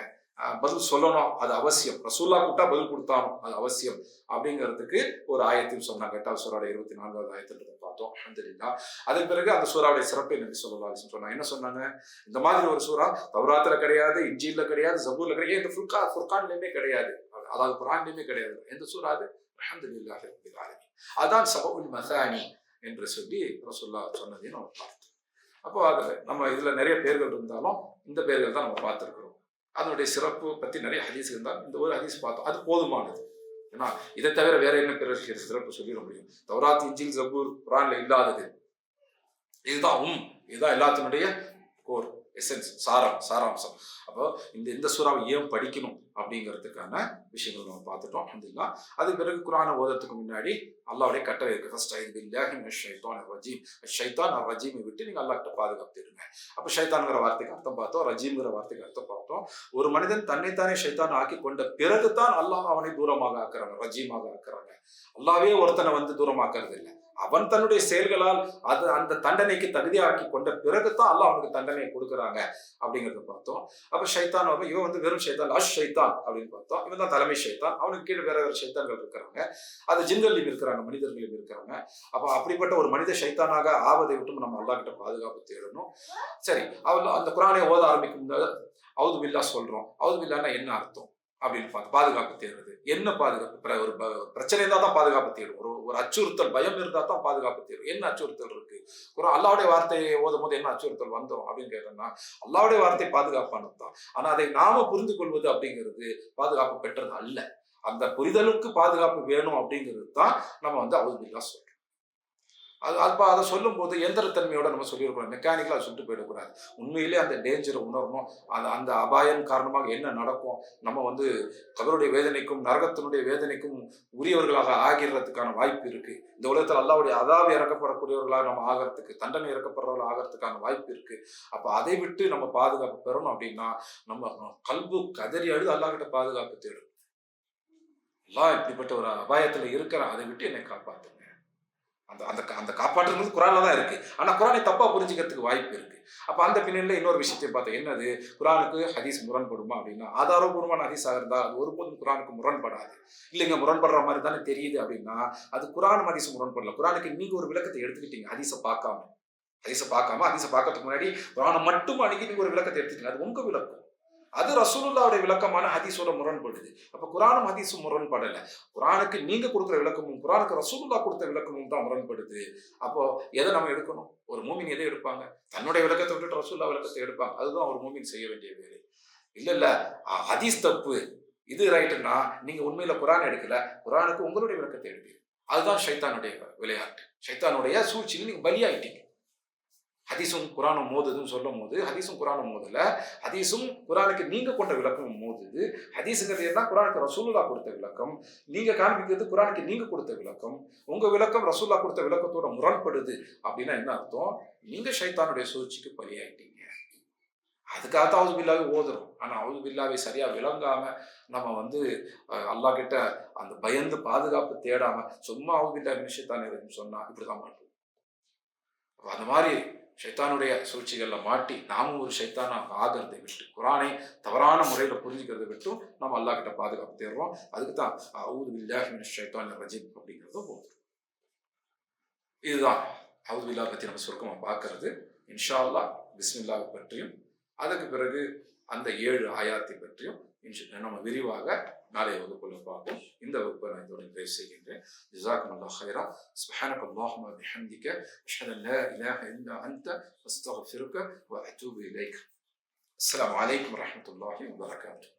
பதில் சொல்லணும், அது அவசியம். ரசூலுல்லாஹ் கூப்பிட்டா பதில் கொடுத்தாலும் அது அவசியம் அப்படிங்கிறதுக்கு ஒரு ஆயத்தில் சொன்னாங்க. 8வது சூறாவுடைய 24வது ஆயத்தில் பார்த்தோம். அல்ஹம்துலில்லாஹ். அதுக்கு பிறகு அந்த சூறாவுடைய சிறப்பை நபி ஸல்லல்லாஹு அலைஹி வஸல்லம் சொன்னாங்க. என்ன சொன்னாங்க? இந்த மாதிரி ஒரு சூறா தௌராத்துல கிடையாது, இன்ஜீல்ல கிடையாது, ஜபூர்ல கிடையாது, இந்த ஃபுர்கான்லயுமே கிடையாது, அதாவது குர்ஆன்லயுமே கிடையாது. எந்த சூறா அது? அல்ஹம்துலில்லாஹி ரப்பில் ஆலமீன். அதான் சபுல் மசானி என்று சொல்லி ரசூலுல்லாஹ் சொன்னதையும் நம்ம பார்த்தோம். அப்போ அது நம்ம இதுல நிறைய பேர்கள் இருந்தாலும் இந்த பேர்கள் தான் நம்ம பார்த்துருக்கிறோம். அதனுடைய சிறப்பு பற்றி நிறைய ஹதீஸ் இருந்தால் இந்த ஒரு ஹதீஸ் பார்த்தோம், அது போதுமானது. ஏன்னா இதை தவிர வேற என்ன பிறகு சிறப்பு சொல்லிட முடியும்? தௌராத், இன்ஜீல், ஜபூர் குர்ஆன்ல இல்லாதது இதுதான். இதுதான் எல்லாத்தினுடைய கோர், எசன்ஸ், சாராம்சம். அப்போ இந்த சூறாவை ஏன் படிக்கணும் அப்படிங்கிறதுக்கான விஷயங்கள் நம்ம பார்த்துட்டோம். அல்ஹம்துலில்லாஹ். அதுக்கு பிறகு குர்ஆனை ஓதுறதுக்கு முன்னாடி அல்லாஹ்வுடைய கட்டளை இருக்கு. ஃபர்ஸ்ட் ஐது பில்லாஹி மினஷ் ஷைத்தானிர் ரஜீம். ஷைத்தான் ரஜீமை விட்டு நீங்க அல்லாஹ்கிட்ட பாதுகாப்பு தேடுங்க. அப்போ ஷைத்தான்ங்கிற வார்த்தைக்கு அர்த்தம் பார்த்தோம், ரஜீம்ங்கிற வார்த்தைக்கு அர்த்தம் பார்த்தோம். ஒரு மனிதன் தன்னைத்தானே ஷைத்தான் ஆக்கி கொண்ட பிறகுதான் அல்லாஹ் அவனை தூரமாக ஆக்குறாங்க, ரஜீமாக ஆக்குறாங்க. அல்லாஹ்வே ஒருத்தனை தூரமாக்குறது இல்லை. அவன் தன்னுடைய செயல்களால் அந்த தண்டனைக்கு தகுதியாக்கி கொண்ட பிறகுதான் அல்லாஹ் அவனுக்கு தண்டனை கொடுக்குறாங்க அப்படிங்கிறத பார்த்தோம். அப்ப ஷைத்தான் இவன் வெறும் ஷைத்தான், ஷைத்தான் அப்படின்னு பார்த்தோம். இவன் தான் தலைமை ஷைத்தான். அவனுக்கு கீழே வேற ஷைத்தான்கள் இருக்கிறாங்க. அது ஜின்கள்லையும் இருக்கிறாங்க, மனிதர்களையும் இருக்கிறாங்க. அப்ப அப்படிப்பட்ட ஒரு மனித ஷைத்தானாக ஆவதை விட்டு நம்ம அல்லாஹ் கிட்ட பாதுகாப்பு தேடணும். சரி, அந்த குர்ஆனை ஓத ஆரம்பிக்கும் போது அவுது பில்லாஹ் சொல்றோம். அவுது பில்லாஹ்னா என்ன அர்த்தம் அப்படின்னு பாதுகாப்பு தேடுறது. என்ன பாதுகாப்பு? ஒரு பிரச்சனை இருந்தா தான் பாதுகாப்பு தேடும். ஒரு அச்சுறுத்தல், பயம் இருந்தா தான் பாதுகாப்பு தேடும். என்ன அச்சுறுத்தல் இருக்கு? அல்லாஹ்வுடைய வார்த்தையை ஓதும் போது என்ன அச்சுறுத்தல் வந்தோம் அப்படின்னு கேட்டோம்னா, அல்லாஹ்வுடைய வார்த்தை பாதுகாப்பானது தான். ஆனா அதை நாம புரிந்து கொள்வது அப்படிங்கிறது பாதுகாப்பு பெற்றது அல்ல. அந்த புரிதலுக்கு பாதுகாப்பு வேணும் அப்படிங்கிறது தான் நம்ம அவுது பில்லாஹ் சொல்றோம். அதை சொல்லும் போது எந்திரத்தன்மையோட நம்ம சொல்லியிருக்கோம், மெக்கானிக்கலா சொல்லிட்டு போயிடக்கூடாது. உண்மையிலே அந்த டேஞ்சரை உணரணும். அந்த அபாயம் காரணமாக என்ன நடக்கும், நம்ம கபருடைய வேதனைக்கும் நரகத்தினுடைய வேதனைக்கும் உரியவர்களாக ஆகிறதுக்கான வாய்ப்பு இருக்கு. இந்த உலகத்தில் அல்லாஹ்வுடைய அதாப் இறக்கப்படக்கூடியவர்களாக நம்ம ஆகிறதுக்கு, தண்டனை இறக்கப்படுறவர்களாக ஆகிறதுக்கான வாய்ப்பு இருக்கு. அப்ப அதை விட்டு நம்ம பாதுகாப்பு பெறணும் அப்படின்னா நம்ம கல்பு கதறி அழுது அல்லாஹ் கிட்ட பாதுகாப்பு தேடும். அல்லாஹ் இப்படிப்பட்ட ஒரு அபாயத்துல இருக்கிறான், அதை விட்டு என்னை காப்பாத்துங்க. அந்த காப்பாற்றுறது குர்ஆன்ல தான் இருக்கு. ஆனா குர்ஆனை தப்பா புரிஞ்சுக்கிறதுக்கு வாய்ப்பு இருக்கு. அப்ப அந்த பின்னணியில இன்னொரு விஷயத்தை பார்த்தோம். என்னது? குர்ஆனுக்கு ஹதீஸ் முரண்படுமா அப்படின்னா, ஆதாரபூர்வமான ஹதீஸாக இருந்தா அது ஒருபோதும் குர்ஆனுக்கு முரண்படாது. இல்லைங்க முரண்படுற மாதிரி தானே தெரியுது அப்படின்னா, அது குர்ஆன் ஹதீஸ் முரண்படல. குர்ஆனுக்கு நீங்க ஒரு விளக்கத்தை எடுத்துக்கிட்டீங்க, ஹதீஸை பார்க்காம. ஹதீஸை பார்க்கறதுக்கு முன்னாடி குர்ஆனை மட்டும் அணுகி நீங்க ஒரு விளக்கத்தை எடுத்துட்டீங்க. அது உங்க விளக்கம். அது ரசூலுல்லாஹ்வுடைய விளக்கமான ஹதீஸோட முரண்படுது. அப்ப குர்ஆனும் ஹதீஸும் முரண்படல. குர்ஆனுக்கு நீங்க கொடுக்குற விளக்கமும் குர்ஆனுக்கு ரசூலுல்லாஹ் கொடுத்த விளக்கமும் தான் முரண்படுது. அப்போ எதை நம்ம எடுக்கணும்? ஒரு மூமின் எதை எடுப்பாங்க? தன்னுடைய விளக்கத்தை விட்டுட்டு ரசூலுல்லாஹ் விளக்கத்தை எடுப்பாங்க. அதுதான் ஒரு மூமின் செய்ய வேண்டிய வேலை. இல்ல ஹதீஸ் தப்பு, இது ரைட்டுன்னா நீங்க உண்மையில குர்ஆன் எடுக்கல, குர்ஆனுக்கு உங்களுடைய விளக்கத்தை எடுப்பீங்க. அதுதான் ஷைத்தானுடைய விளையாட்டு. ஷைத்தானுடைய சூழ்ச்சியில் நீங்க பலியாயிட்டீங்க. ஹதீஸும் குர்ஆனும் மோதுதுன்னு சொல்லும் போது ஹதீஸும் குர்ஆனும் மோதல, ஹதீஸும் குர்ஆனுக்கு நீங்க கொண்ட விளக்கமும் மோதுது. ஹதீஸுங்கிறது என்ன? குர்ஆனுக்கு ரசூலுல்லாஹ் கொடுத்த விளக்கம். நீங்க காண்பிக்கிறது குர்ஆனுக்கு நீங்க கொடுத்த விளக்கம். உங்க விளக்கம் ரசூலுல்லாஹ் கொடுத்த விளக்கத்தோட முரண்படுது அப்படின்னா என்ன அர்த்தம்? நீங்க ஷைத்தானுடைய சூழ்ச்சிக்கு பலியாயிட்டீங்க. அதுக்காக தான் அவுது பில்லாஹ்வை ஓதுறோம். ஆனா அவுது பில்லாஹ்வை சரியா விளங்காம நம்ம அல்லாஹ் கிட்ட அந்த பயந்து பாதுகாப்பு தேடாம சும்மா அவுது பில்லாஹ் மினஷ் ஷைத்தானிர் ரஜீம் சொன்னா இப்படிதான் மாட்டோம். அந்த மாதிரி ஷைத்தானுடைய சூழ்ச்சிகள்ல மாட்டி நாமும் ஒரு ஷைத்தானாக ஆகிறதை விட்டு, குரானை தவறான முறையில் புரிஞ்சுக்கிறதை விட்டும் நம்ம அல்லாஹ் கிட்ட பாதுகாப்பு தேடுறோம். அதுக்கு தான் அவுது பில்லாஹி மினஷ் ஷைத்தானிர் ரஜீம் அப்படிங்கிறத போகுது. இதுதான் அவுது பில்லாஹ் பற்றி நம்ம சுருக்கமாக பார்க்கறது. இன்ஷா அல்லாஹ் பிஸ்மில்லாஹ் பற்றியும் அதுக்கு பிறகு அந்த 7 ஆயாத்தை பற்றியும் நம்ம விரிவாக நாளைய வகுப்புல பார்ப்போம். இந்த வகுப்பை நான் இதோட நிறைவு செய்கின்றேன். ஜஸாக்குமுல்லாஹ் ஹைரா. சுப்ஹானக அல்லாஹும்ம வ பிஹம்திக அஷ்ஹது அன் லா இலாஹ இல்லா அன்த அஸ்தக்ஃபிருக வ அத்தூபு இலைக். அஸ்ஸலாமு அலைக்கும் வரஹ்மத்துல்லாஹி வ பரகாத்துஹு.